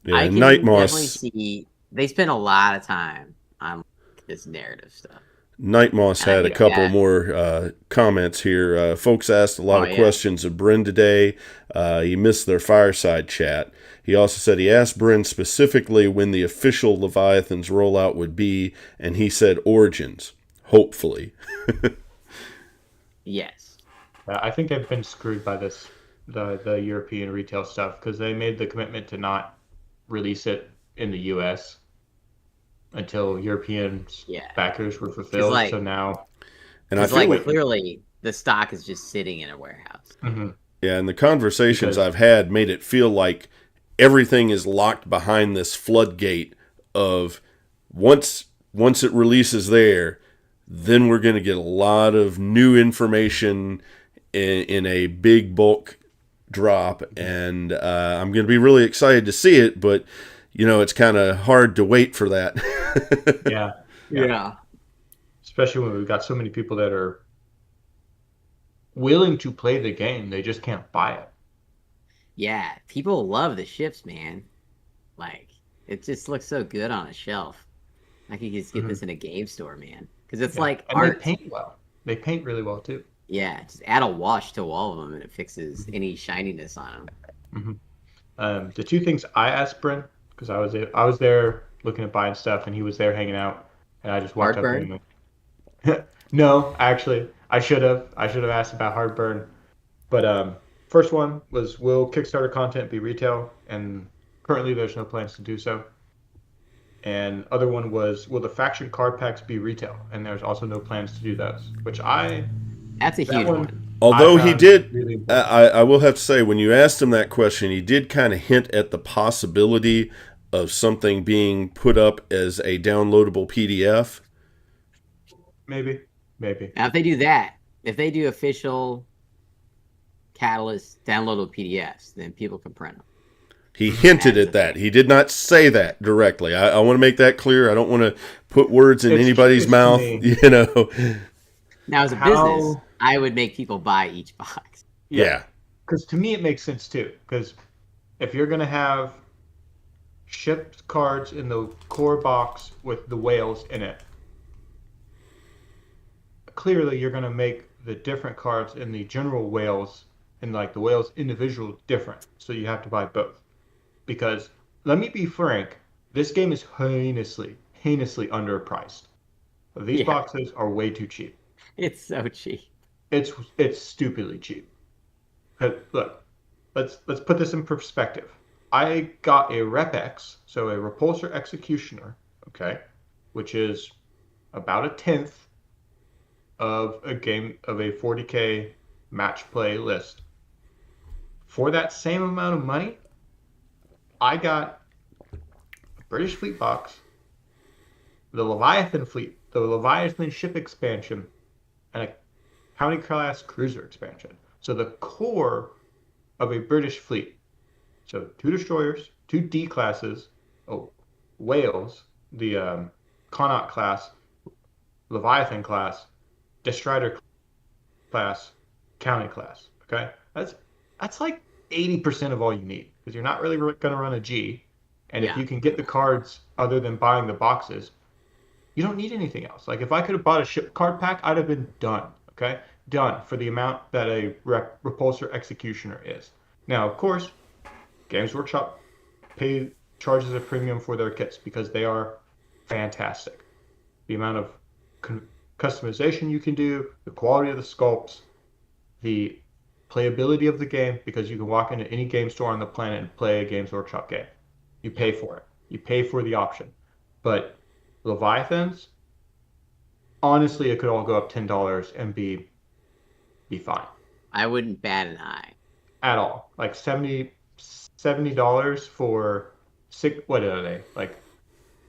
Speaker 1: Yeah,
Speaker 2: I can definitely see they spend a lot of time on this narrative stuff.
Speaker 1: Night Moss had a couple more comments here. Folks asked a lot of questions of Bryn today. He missed their fireside chat. He also said he asked Bryn specifically when the official Leviathans rollout would be, and he said Origins, hopefully.
Speaker 2: Yes.
Speaker 3: I think they've been screwed by this, the European retail stuff, because they made the commitment to not release it in the U.S. until European backers were fulfilled. So now,
Speaker 1: and I feel like
Speaker 2: clearly the stock is just sitting in a warehouse.
Speaker 3: Mm-hmm.
Speaker 1: Yeah, and the conversations I've had made it feel like everything is locked behind this floodgate of once it releases there, then we're going to get a lot of new information in a big bulk drop, and I'm going to be really excited to see it, but it's kind of hard to wait for that.
Speaker 3: Yeah. Especially when we've got so many people that are willing to play the game, they just can't buy it.
Speaker 2: Yeah, people love the ships, man. Like, it just looks so good on a shelf. I could just get this in a game store, man. Because it's like
Speaker 3: and
Speaker 2: art.
Speaker 3: They paint well. They paint really well, too.
Speaker 2: Yeah, just add a wash to all of them and it fixes any shininess on
Speaker 3: them. Mm-hmm. The two things I asked Bryn, because I was there looking at buying stuff, and he was there hanging out, and I just walked up to him. No, actually, I should have asked about Heartburn, but first one was, will Kickstarter content be retail? And currently there's no plans to do so. And other one was, will the faction card packs be retail? And there's also no plans to do those, which
Speaker 2: that's a huge one.
Speaker 1: Although he did, really I will have to say, when you asked him that question, he did kind of hint at the possibility of something being put up as a downloadable PDF.
Speaker 3: Maybe.
Speaker 2: Now, if they do that, if they do official Catalyst downloadable PDFs, then people can print them.
Speaker 1: He hinted at that. He did not say that directly. I want to make that clear. I don't want to put words in anybody's mouth,
Speaker 2: Now, as a business, I would make people buy each box.
Speaker 1: Yeah.
Speaker 3: Because to me, it makes sense, too. Because if you're going to have shipped cards in the core box with the whales in it, clearly you're going to make the different cards in the general whales and like the whales individual different. So you have to buy both. Because, let me be frank, this game is heinously heinously underpriced. These
Speaker 2: Yeah,
Speaker 3: boxes are way too cheap.
Speaker 2: it's so cheap.
Speaker 3: It's stupidly cheap. Look, let's put this in perspective. I got a Rep-X, so a repulsor executioner, okay, which is about a tenth of a game of a 40K match play list. For that same amount of money, I got a British Fleet box, the Leviathan fleet, the Leviathan ship expansion, and a county class cruiser expansion. So the core of a British fleet. So two destroyers, two D classes, oh, Wales, the Connaught class, Leviathan class, Destrider class, County class. Okay, that's like 80% of all you need because you're not really going to run a G, and if
Speaker 2: Yeah,
Speaker 3: you can get the cards other than buying the boxes, you don't need anything else. Like if I could have bought a ship card pack, I'd have been done. Okay, done for the amount that a repulsor executioner is. Now, of course, Games Workshop charges a premium for their kits because they are fantastic. The amount of customization you can do, the quality of the sculpts, the playability of the game, because you can walk into any game store on the planet and play a Games Workshop game. You
Speaker 2: yeah.
Speaker 3: pay for it. You pay for the option. But Leviathans, honestly, it could all go up $10 and be fine
Speaker 2: I wouldn't bat an eye.
Speaker 3: at all. Like $70 for six. What are they? Like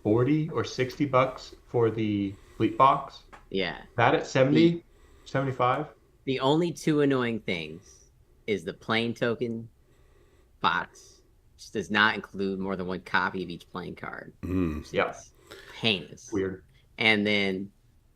Speaker 3: 40 or $60 for the fleet box.
Speaker 2: Yeah.
Speaker 3: That at
Speaker 2: The
Speaker 3: 70, 75.
Speaker 2: the only two annoying things is the plain token box, which does not include more than one copy of each playing card.
Speaker 3: Yeah,
Speaker 2: Heinous.
Speaker 3: weird.
Speaker 2: And then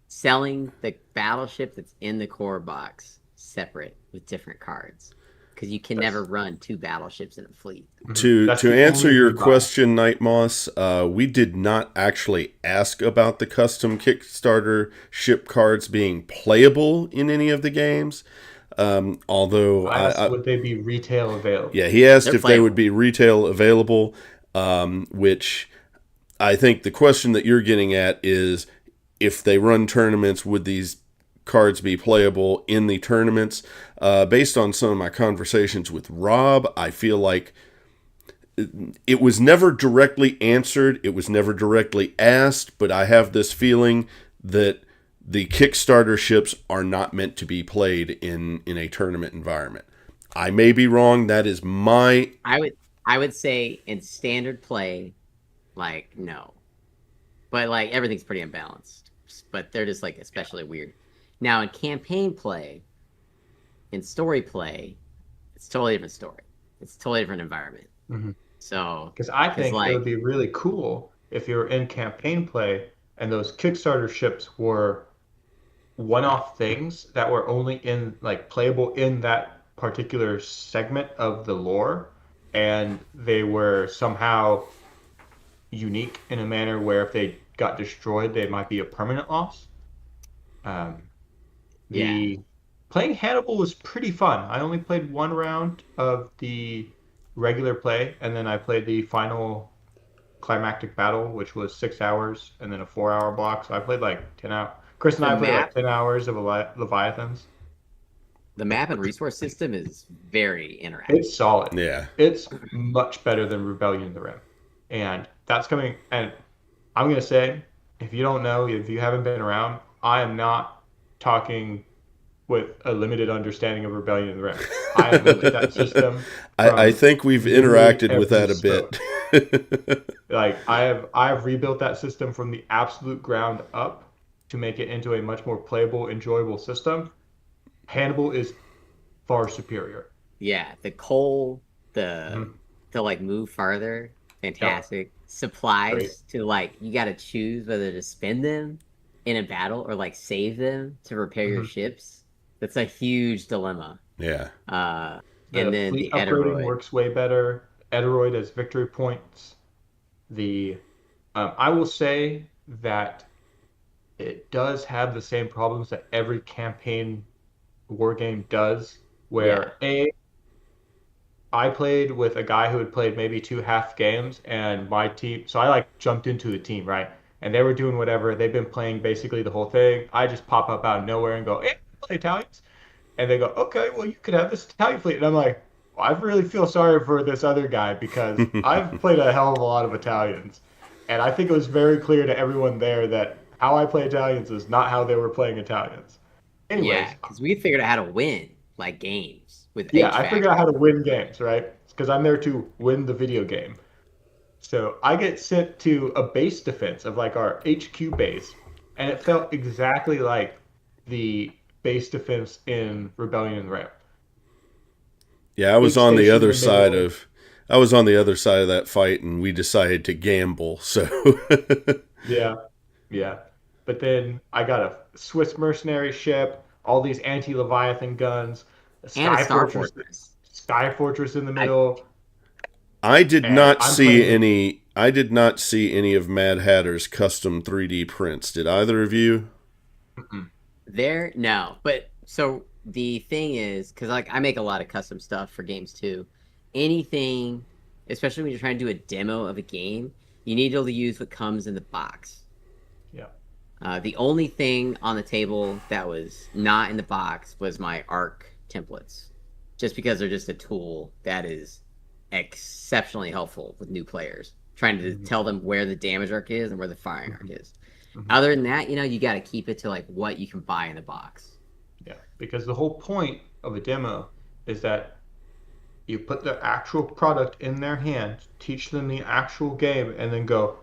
Speaker 2: selling the battleship that's in the core box separate with different cards. Because you can never run two battleships in a fleet.
Speaker 1: To
Speaker 3: That's the
Speaker 1: answer
Speaker 3: only
Speaker 1: your
Speaker 3: rebuy.
Speaker 1: question, Night Moss, we did not actually ask about the custom Kickstarter ship cards being playable in any of the games. Although
Speaker 3: I asked, would they be retail available?
Speaker 1: yeah, he asked
Speaker 2: They're
Speaker 1: if they would
Speaker 2: playable.
Speaker 1: be retail available, which I think the question that you're getting at is if they run tournaments, would these cards be playable in the tournaments? Based on some of my conversations with Rob, I feel like it was never directly answered. It was never directly asked, but I have this feeling that the Kickstarter ships are not meant to be played in a tournament environment. I may be wrong. That is my...
Speaker 2: I would say in standard play, like, no. But like everything's pretty unbalanced. But they're just like especially weird. Now in campaign play, in story play, it's a totally different story. It's a totally different environment.
Speaker 3: Mhm.
Speaker 2: So
Speaker 3: Because I think it
Speaker 2: like
Speaker 3: would be really cool if you were in campaign play and those Kickstarter ships were one-off things that were only in like playable in that particular segment of the lore, and they were somehow unique in a manner where if they got destroyed, they might be a permanent loss. Um,
Speaker 2: yeah.
Speaker 3: the playing Hannibal was pretty fun. I only played one round of the regular play, and then I played the final climactic battle, which was 6 hours, and then a 4 hour block. So I played like 10 hours. Chris and
Speaker 2: The
Speaker 3: I played like
Speaker 2: map
Speaker 3: 10 hours of Leviathans.
Speaker 2: the map and resource system is very interactive.
Speaker 3: It's solid.
Speaker 1: Yeah.
Speaker 3: It's much better than Rebellion in the Rim. And that's coming. And I'm going to say, if you don't know, if you haven't been around, I am not talking with a limited understanding of Rebellion in the Rim. I have looked at that system.
Speaker 1: I think we've interacted with that a bit.
Speaker 3: Like I have rebuilt that system from the absolute ground up to make it into a much more playable, enjoyable system. Hannibal is far superior.
Speaker 2: Yeah, the coal, to like move farther, fantastic. Supplies
Speaker 3: Great.
Speaker 2: to like you got to choose whether to spend them in a battle or like save them to repair your ships. That's a huge dilemma.
Speaker 1: Yeah.
Speaker 2: And
Speaker 3: The
Speaker 2: then
Speaker 3: fleet
Speaker 2: the
Speaker 3: upgrading
Speaker 2: Edoroid.
Speaker 3: works way better. Edoroid has victory points. I will say that it does have the same problems that every campaign war game does, where I played with a guy who had played maybe two half games, and my team. So I like jumped into the team, right? and they were doing whatever. They've been playing basically the whole thing. I just pop up out of nowhere and go, "Hey, play Italians," and they go, "Okay, well you could have this Italian fleet," and I'm like, well, I really feel sorry for this other guy because I've played a hell of a lot of Italians, and I think it was very clear to everyone there that how I play Italians is not how they were playing Italians.
Speaker 2: Yeah,
Speaker 3: Anyways,
Speaker 2: because we figured out how to win like games with
Speaker 3: yeah,
Speaker 2: H
Speaker 3: I figured out how
Speaker 2: factor.
Speaker 3: to win games, right? Because I'm there to win the video game. So I get sent to a base defense of like our HQ base, and it felt exactly like the base defense in Rebellion and Ramp.
Speaker 1: Yeah, I was
Speaker 3: Big
Speaker 1: on the
Speaker 3: station in
Speaker 1: other
Speaker 3: the
Speaker 1: side
Speaker 3: middle.
Speaker 1: of I was on the other side of that fight, and we decided to gamble. So
Speaker 3: Yeah, yeah. But then I got a Swiss mercenary ship, all these anti-Leviathan guns, a
Speaker 2: And a Star Fortress.
Speaker 3: Sky Fortress in the
Speaker 2: I
Speaker 3: middle,
Speaker 1: I did
Speaker 3: and
Speaker 1: not
Speaker 3: I'm
Speaker 1: see
Speaker 3: playing with.
Speaker 1: any. I did not see any of Mad Hatter's custom 3D prints. Did either of you?
Speaker 3: Mm-mm.
Speaker 2: There, no. But so the thing is, because like I make a lot of custom stuff for games too. Anything, especially when you're trying to do a demo of a game, you need to be able to use what comes in the box.
Speaker 3: Yeah.
Speaker 2: The only thing on the table that was not in the box was my arc templates, just because they're just a tool that is exceptionally helpful with new players, trying to
Speaker 3: Mhm.
Speaker 2: tell them where the damage arc is and where the firing arc
Speaker 3: Mhm.
Speaker 2: is.
Speaker 3: Mhm.
Speaker 2: Other than that, you got to keep it to like what you can buy in the box.
Speaker 3: Yeah. Because the whole point of a demo is that you put the actual product in their hands, teach them the actual game, and then go,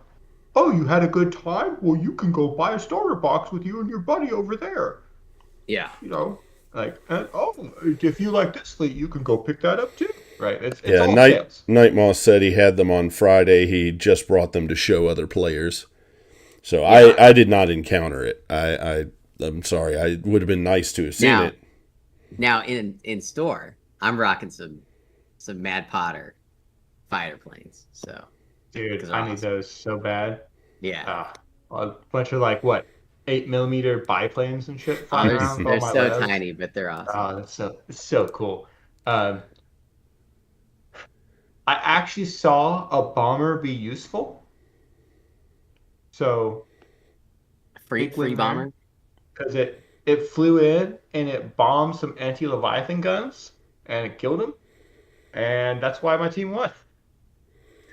Speaker 3: "Oh, you had a good time? Well, you can go buy a starter box with you and your buddy over there."
Speaker 2: Yeah.
Speaker 3: You know, like, oh, if you like this fleet, you can go pick that up too, right? It's
Speaker 1: Yeah,
Speaker 3: all sales.
Speaker 1: Nightmoss said he had them on Friday. He just brought them to show other players. So
Speaker 2: Yeah.
Speaker 1: I did not encounter it. I'm sorry. I would have been nice to have seen
Speaker 2: Now,
Speaker 1: it.
Speaker 2: now in store, I'm rocking some Mad Potter fighter planes. So
Speaker 3: Dude,
Speaker 2: because they're
Speaker 3: I need
Speaker 2: awesome.
Speaker 3: those so bad.
Speaker 2: Yeah.
Speaker 3: Ah, a bunch of like what, 8 millimeter biplanes and shit
Speaker 2: Oh,
Speaker 3: flying around with all
Speaker 2: they're
Speaker 3: my
Speaker 2: so
Speaker 3: levs.
Speaker 2: tiny, but they're awesome.
Speaker 3: Oh, it's so cool. Um, I actually saw a bomber be useful, so big
Speaker 2: Free
Speaker 3: win there
Speaker 2: bomber.
Speaker 3: because it flew in and it bombed some anti-Leviathan guns and it killed them, and that's why my team won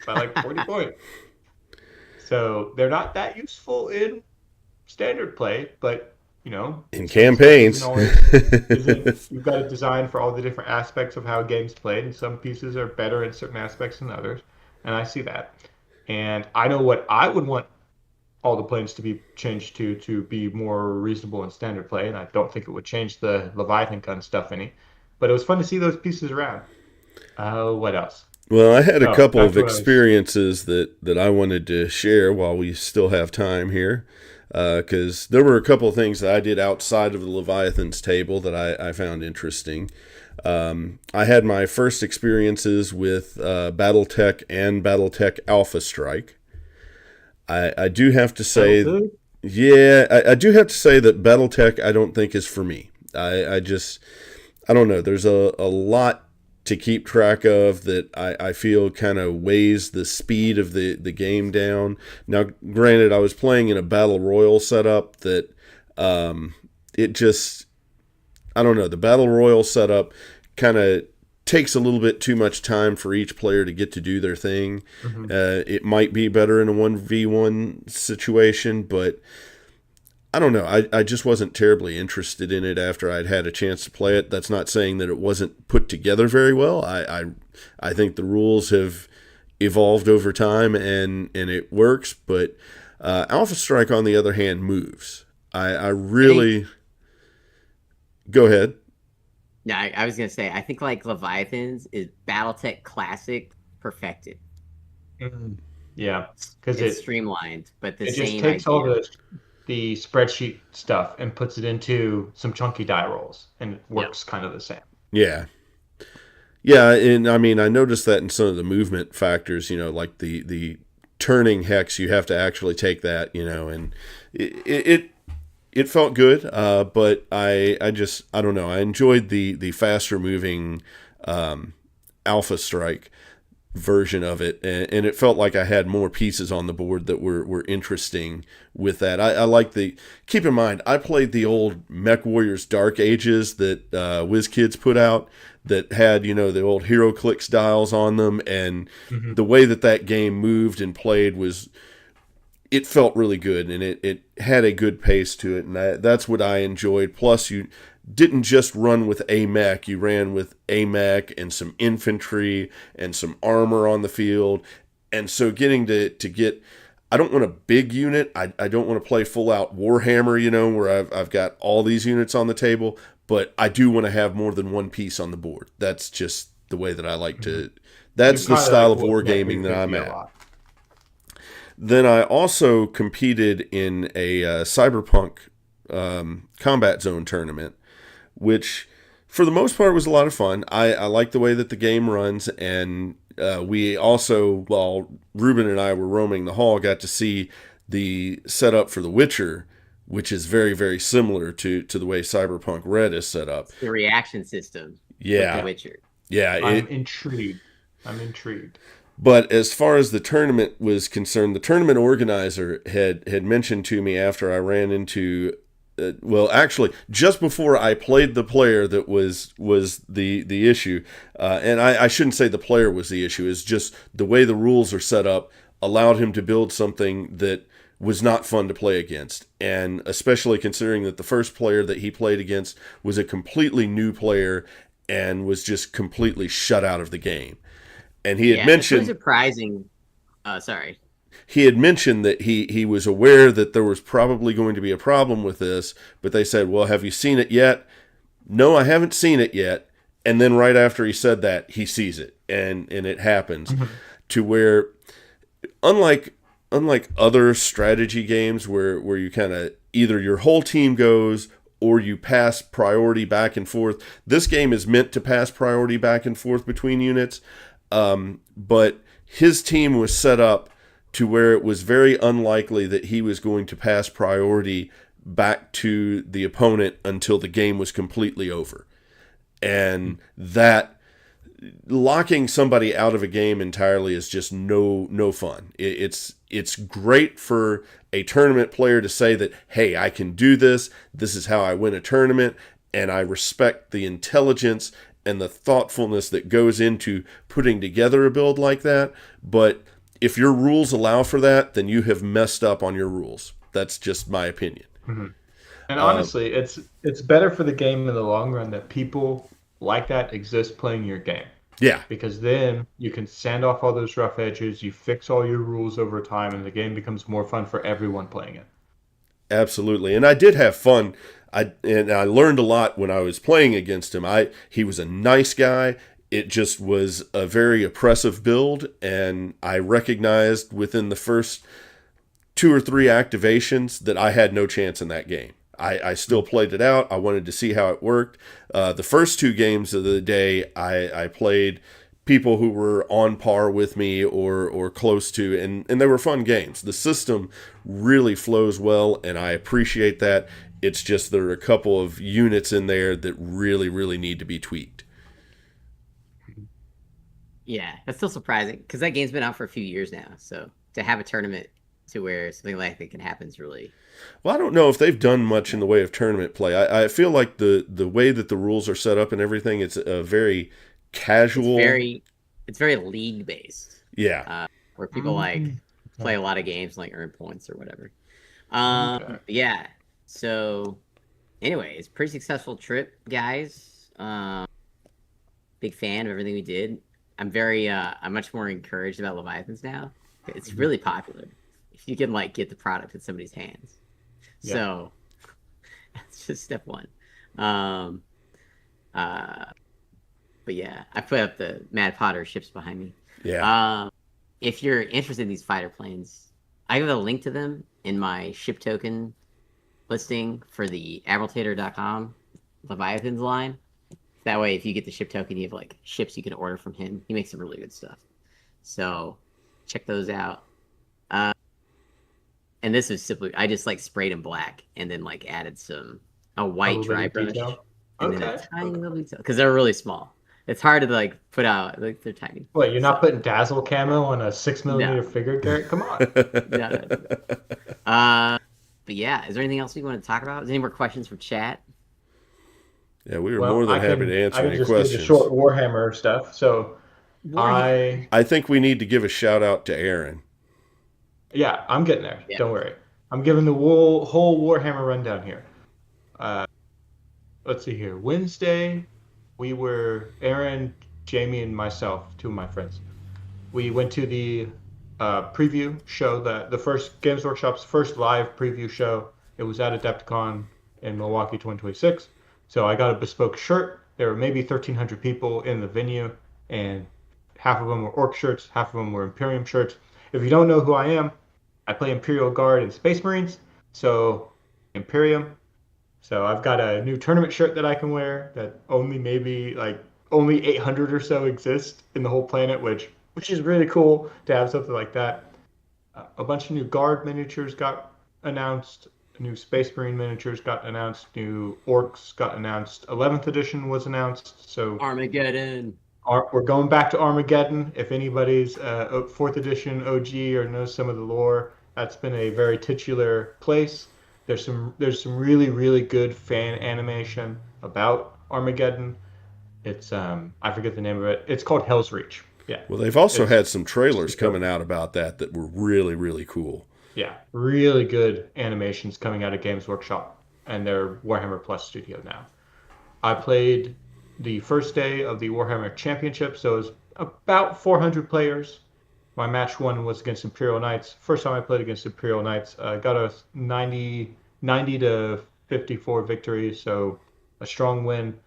Speaker 3: by like 40 points. So they're not that useful in standard play, but
Speaker 1: In
Speaker 3: standard stuff isn't
Speaker 1: campaigns.
Speaker 3: always isn't you've got to design for all the different aspects of how a game's played, and some pieces are better in certain aspects than others, and I see that. And I know what I would want all the planes to be changed to be more reasonable in standard play, and I don't think it would change the Leviathan gun stuff any. But it was fun to see those pieces around. What else?
Speaker 1: Well, I had a
Speaker 3: Oh,
Speaker 1: couple
Speaker 3: back
Speaker 1: of
Speaker 3: to what I was.
Speaker 1: experiences that I wanted to share while we still have time here. Because there were a couple of things that I did outside of the Leviathan's table that I found interesting. I had my first experiences with Battletech and Battletech Alpha Strike. I do have to
Speaker 3: That'll
Speaker 1: say,
Speaker 3: do.
Speaker 1: yeah, I do have to say that Battletech I don't think is for me. I just, I don't know. There's a lot to keep track of that I feel kind of weighs the speed of the game down. Now, granted, I was playing in a battle royal setup that it just, I don't know, the battle royal setup kind of takes a little bit too much time for each player to get to do their thing.
Speaker 3: Hmm.
Speaker 1: It might be better in a 1v1 situation, but I don't know. I just wasn't terribly interested in it after I'd had a chance to play it. That's not saying that it wasn't put together very well. I think the rules have evolved over time and it works, but Alpha Strike, on the other hand, moves. I
Speaker 2: I think.
Speaker 1: really. Go ahead.
Speaker 2: Yeah, I was gonna say. I think like Leviathans is BattleTech Classic perfected.
Speaker 3: Hmm. Yeah, because
Speaker 2: It's
Speaker 3: it
Speaker 2: streamlined, but the
Speaker 3: it just
Speaker 2: same
Speaker 3: takes all
Speaker 2: idea.
Speaker 3: the spreadsheet stuff and puts it into some chunky die rolls, and it
Speaker 2: Yep.
Speaker 3: works kind of the same.
Speaker 1: Yeah. Yeah, and I mean, I noticed that in some of the movement factors, like the turning hex, you have to actually take that, and it it felt good, but I don't know. I enjoyed the faster moving Alpha Strike. version of it, and it felt like I had more pieces on the board that were interesting with that. I like the, keep in mind, I played the old Mech Warriors Dark Ages that WizKids put out that had, the old HeroClix dials on them, and the way that game moved and played it felt really good, and it had a good pace to it, and that's what I enjoyed. Plus, you didn't just run with a mech, you ran with a mech and some infantry and some armor on the field. And so getting to get, I don't want a big unit. I don't want to play full out Warhammer, where I've got all these units on the table, but I do want to have more than one piece on the board. That's just the way that I like to, that's the style of wargaming that I'm at. Then I also competed in a Cyberpunk Combat Zone tournament, which for the most part was a lot of fun. I like the way that the game runs, and we also, while Ruben and I were roaming the hall, got to see the setup for The Witcher, which is very, very similar to the way Cyberpunk Red is set up.
Speaker 2: The reaction system.
Speaker 1: Yeah.
Speaker 2: The Witcher.
Speaker 1: Yeah.
Speaker 3: I'm intrigued.
Speaker 1: But as far as the tournament was concerned, the tournament organizer had mentioned to me after I ran into, actually, just before I played the player that was the issue, and I shouldn't say the player was the issue, it's just the way the rules are set up allowed him to build something that was not fun to play against, and especially considering that the first player that he played against was a completely new player and was just completely shut out of the game. And he had mentioned,
Speaker 2: it's surprising.
Speaker 1: He had mentioned that he was aware that there was probably going to be a problem with this, but they said, "Well, have you seen it yet?" No, I haven't seen it yet. And then right after he said that, he sees it, and it happens to where, unlike other strategy games where you kind of either your whole team goes or you pass priority back and forth. This game is meant to pass priority back and forth between units. But his team was set up to where it was very unlikely that he was going to pass priority back to the opponent until the game was completely over. And that, locking somebody out of a game entirely is just no fun. It's great for a tournament player to say that, hey, I can do this. This is how I win a tournament. And I respect the intelligence and the thoughtfulness that goes into putting together a build like that. But if your rules allow for that, then you have messed up on your rules. That's just my opinion.
Speaker 3: Mm-hmm. And honestly, it's better for the game in the long run that people like that exist playing your game.
Speaker 1: Yeah.
Speaker 3: Because then you can sand off all those rough edges, you fix all your rules over time, and the game becomes more fun for everyone playing it.
Speaker 1: Absolutely. And I did have fun. I learned a lot when I was playing against him. He was a nice guy. It just was a very oppressive build, and I recognized within the first 2 or 3 activations that I had no chance in that game. I still played it out. I wanted to see how it worked. The first 2 games of the day, I played people who were on par with me or close to, and they were fun games. The system really flows well, and I appreciate that. It's just there are a couple of units in there that really, really need to be tweaked.
Speaker 2: Yeah, that's still surprising because that game's been out for a few years now. So to have a tournament to where something like that can happen is really...
Speaker 1: Well, I don't know if they've done much in the way of tournament play. I feel like the way that the rules are set up and everything, it's a very casual...
Speaker 2: It's very league-based.
Speaker 1: Yeah.
Speaker 2: Where people play a lot of games, like earn points or whatever. Yeah. So, anyway, it's a pretty successful trip, guys. Big fan of everything we did. I'm much more encouraged about Leviathans now. It's really popular. If you can get the product in somebody's hands. Yeah. So, that's just step one. But yeah, I put up the Mad Potter ships behind me.
Speaker 1: Yeah.
Speaker 2: If you're interested in these fighter planes, I have a link to them in my ship token listing for the Admiraltator.com Leviathans line. That way, if you get the ship token, you have ships you can order from him. He makes some really good stuff. So check those out. And this is simply, I just sprayed in black and then added a white dry brush. And then a tiny little detail because they're really small. It's hard to like put out. Like they're tiny.
Speaker 3: What, you're not
Speaker 2: So,
Speaker 3: putting dazzle camo on a 6mm
Speaker 2: no,
Speaker 3: figure, Garrett? Come on.
Speaker 2: no. But yeah, is there anything else you want to talk about? Is there any more questions from chat?
Speaker 1: Yeah, we were
Speaker 3: Well,
Speaker 1: more than happy to
Speaker 3: I
Speaker 1: answer
Speaker 3: can
Speaker 1: any
Speaker 3: just do the
Speaker 1: questions.
Speaker 3: short Warhammer stuff. So
Speaker 2: Warhammer.
Speaker 1: I think we need to give a shout out to Aaron.
Speaker 3: yeah, I'm getting there.
Speaker 2: Yeah.
Speaker 3: Don't worry. I'm giving the whole Warhammer rundown here. Uh, let's see here. Wednesday, we were Aaron, Jamie, and myself, two of my friends. We went to the preview show, the first Games Workshop's first live preview show. It was at Adepticon in Milwaukee 2026. So I got a bespoke shirt. There were maybe 1,300 people in the venue, and half of them were Orc shirts, half of them were Imperium shirts. If you don't know who I am, I play Imperial Guard and Space Marines, so Imperium. So I've got a new tournament shirt that I can wear that only maybe like only 800 or so exist in the whole planet, which is really cool to have something like that. A bunch of new Guard miniatures got announced. New Space Marine miniatures got announced. New Orcs got announced. 11th edition was announced. So
Speaker 2: Armageddon.
Speaker 3: we're going back to Armageddon. If anybody's 4th edition OG or knows some of the lore, that's been a very titular place. There's some really good fan animation about Armageddon. It's I forget the name of it. It's called Hell's Reach. Yeah.
Speaker 1: Well, they've also
Speaker 3: It's
Speaker 1: had some trailers coming out about that were really cool.
Speaker 3: yeah, really good animations coming out of Games Workshop and their Warhammer Plus studio now. I played the first day of the Warhammer Championship, so it was about 400 players. My match one was against Imperial Knights. First time I played against Imperial Knights, got a 90 to 54 victory, so a strong win.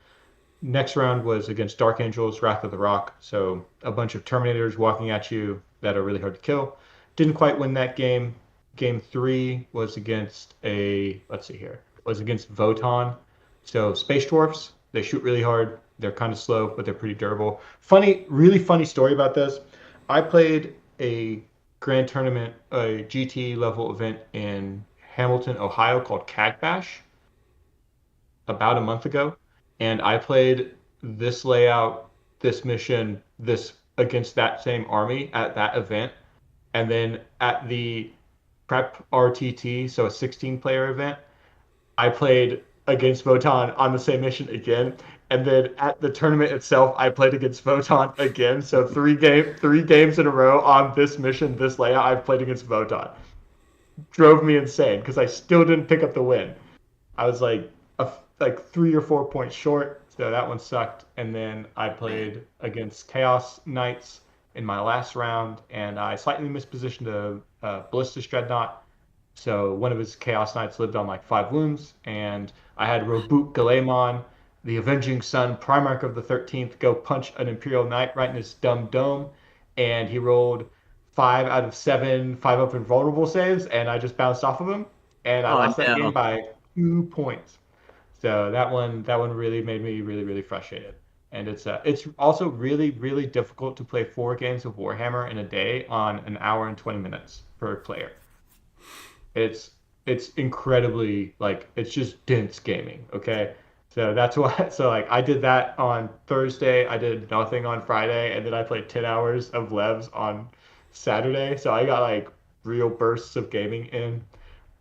Speaker 3: Next round was against Dark Angels, Wrath of the Rock, so a bunch of Terminators walking at you that are really hard to kill. Didn't quite win that game. Game three was against let's see here, was against Voton. So Space Dwarfs, they shoot really hard. They're kind of slow, but they're pretty durable. Really funny story about this. I played a grand tournament, a GT level event in Hamilton, Ohio called CAG Bash about a month ago. And I played this layout, this mission, this against that same army at that event. And then at the Prep RTT, so a 16-player event, I played against Voton on the same mission again. And then at the tournament itself, I played against Voton again. So three games in a row on this mission, this layout, I've played against Voton. Drove me insane because I still didn't pick up the win. I was like 3 or 4 points short, so that one sucked. And then I played against Chaos Knights in my last round, and I slightly mispositioned a Ballistus Dreadnought. So one of his Chaos Knights lived on like 5 wounds, and I had Roboot Galemon, the Avenging Sun, Primarch of the 13th, go punch an Imperial Knight right in his dumb dome, and he rolled 5 out of 7 5-up invulnerable saves, and I just bounced off of him, and I lost that game by 2 points. So that one really made me really frustrated. And it's also really difficult to play 4 games of Warhammer in a day on an hour and 20 minutes per player. It's incredibly like it's just dense gaming, okay? So that's why so like I did that on Thursday, I did nothing on Friday, and then I played 10 hours of Levs on Saturday. So I got like real bursts of gaming in.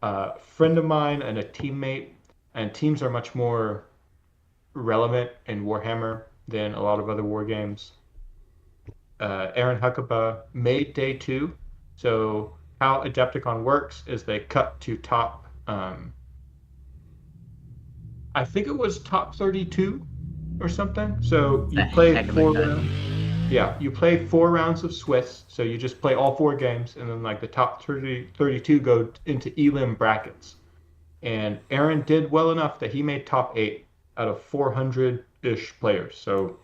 Speaker 3: A friend of mine and a teammate, and teams are much more relevant in Warhammer than a lot of other war games. Aaron Huckabee made day 2. So how Adepticon works is they cut to top, I think it was top 32 or something. So you play 4 rounds. Yeah, you play 4 rounds of Swiss. So you just play all 4 games, and then like the top 32 go into elim brackets. And Aaron did well enough that he made top 8 out of 400-ish players. So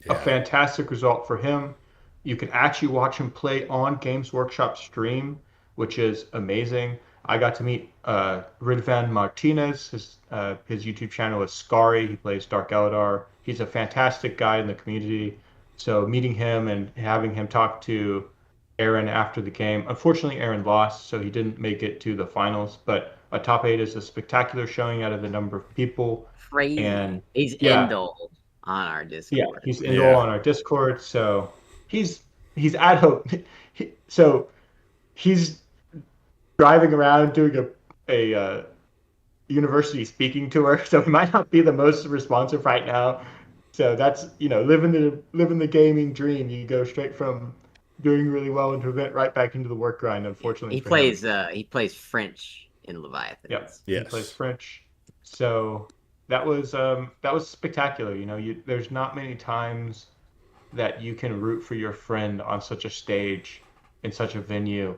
Speaker 3: a fantastic result for him. You can actually watch him play on Games Workshop stream, which is amazing. I got to meet Ridvan Martinez. His YouTube channel is Scary. He plays Dark Eldar. He's a fantastic guy in the community. So meeting him and having him talk to Aaron after the game. Unfortunately, Aaron lost, so he didn't make it to the finals. But a top 8 is a spectacular showing out of the number of people.
Speaker 2: Crazy.
Speaker 3: And
Speaker 2: He's
Speaker 3: yeah,
Speaker 2: end old. on our
Speaker 3: Yeah,
Speaker 2: Discord.
Speaker 3: he's enrolled on our Discord, so he's at home. So he's driving around doing a university speaking tour, so he might not be the most responsive right now. So that's living the gaming dream. You go straight from doing really well into event right back into the work grind. Unfortunately
Speaker 2: He
Speaker 3: for him.
Speaker 2: plays French in Leviathans.
Speaker 3: Yep.
Speaker 1: Yes.
Speaker 3: He plays French. So that was spectacular. There's not many times that you can root for your friend on such a stage in such a venue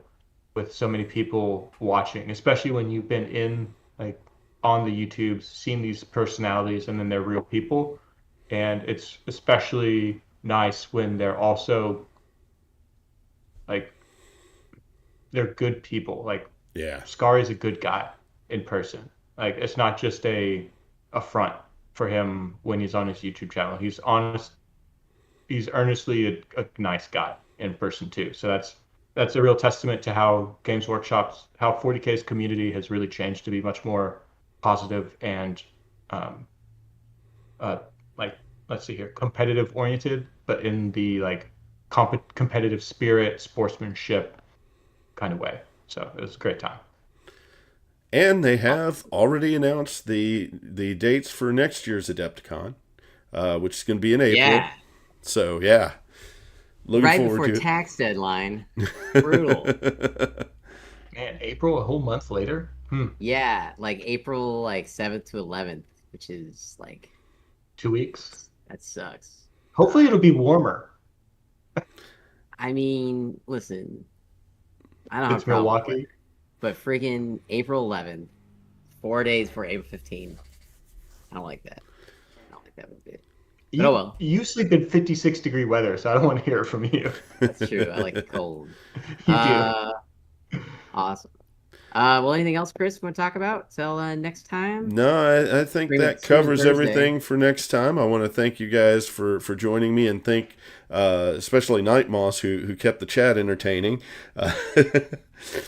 Speaker 3: with so many people watching, especially when you've been in like on the YouTubes, seen these personalities and then they're real people. And it's especially nice when they're also like they're good people. Like Scari's a good guy in person. Like it's not just a front for him when he's on his YouTube channel. He's honest. He's earnestly a nice guy in person too. So that's a real testament to how Games Workshop's, how 40K's community has really changed to be much more positive and like let's see here, competitive oriented, but in the like competitive spirit, sportsmanship kind of way. So it was a great time.
Speaker 1: And they have already announced the dates for next year's Adepticon, which is going to be in April.
Speaker 2: Yeah.
Speaker 1: So yeah, looking
Speaker 2: right
Speaker 1: forward
Speaker 2: before
Speaker 1: to it.
Speaker 2: tax deadline. Brutal.
Speaker 3: Man, April, a whole month later.
Speaker 2: Yeah, like April 7th to 11th, which is like
Speaker 3: 2 weeks.
Speaker 2: That sucks.
Speaker 3: Hopefully it'll be warmer.
Speaker 2: I mean, listen, I don't have
Speaker 3: It's Milwaukee.
Speaker 2: with it, but freaking April 11th, 4 days for April 15th. I don't like that. I don't like that one bit. But
Speaker 3: Oh
Speaker 2: well.
Speaker 3: You sleep in 56-degree weather, so I don't want to hear it from you.
Speaker 2: That's true. I like the cold.
Speaker 3: You do.
Speaker 2: Awesome. Well, anything else, Chris, you want to talk about till next time?
Speaker 1: No, I think that covers everything for next time. I want to thank you guys for joining me, and thank especially Night Moss who kept the chat entertaining.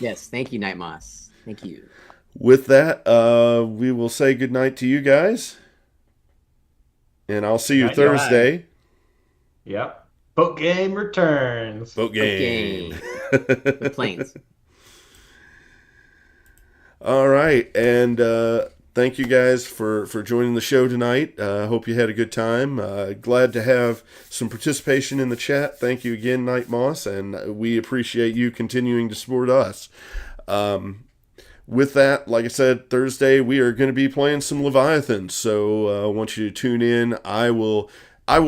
Speaker 2: Yes, thank you, Night Moss. Thank you.
Speaker 1: With that, we will say goodnight to you guys, and I'll see you Thursday.
Speaker 3: Yep. Boat game returns.
Speaker 1: Boat game.
Speaker 2: With planes.
Speaker 1: All right, and thank you guys for joining the show tonight. Hope you had a good time. Glad to have some participation in the chat. Thank you again, Night Moss, and we appreciate you continuing to support us. With that, like I said, Thursday we are going to be playing some Leviathans, so I want you to tune in. I will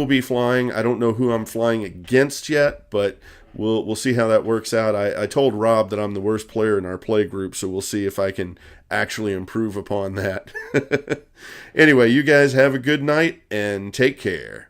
Speaker 1: be flying. I don't know who I'm flying against yet, but we'll see how that works out. I told Rob that I'm the worst player in our play group, so we'll see if I can actually improve upon that. Anyway, you guys have a good night and take care.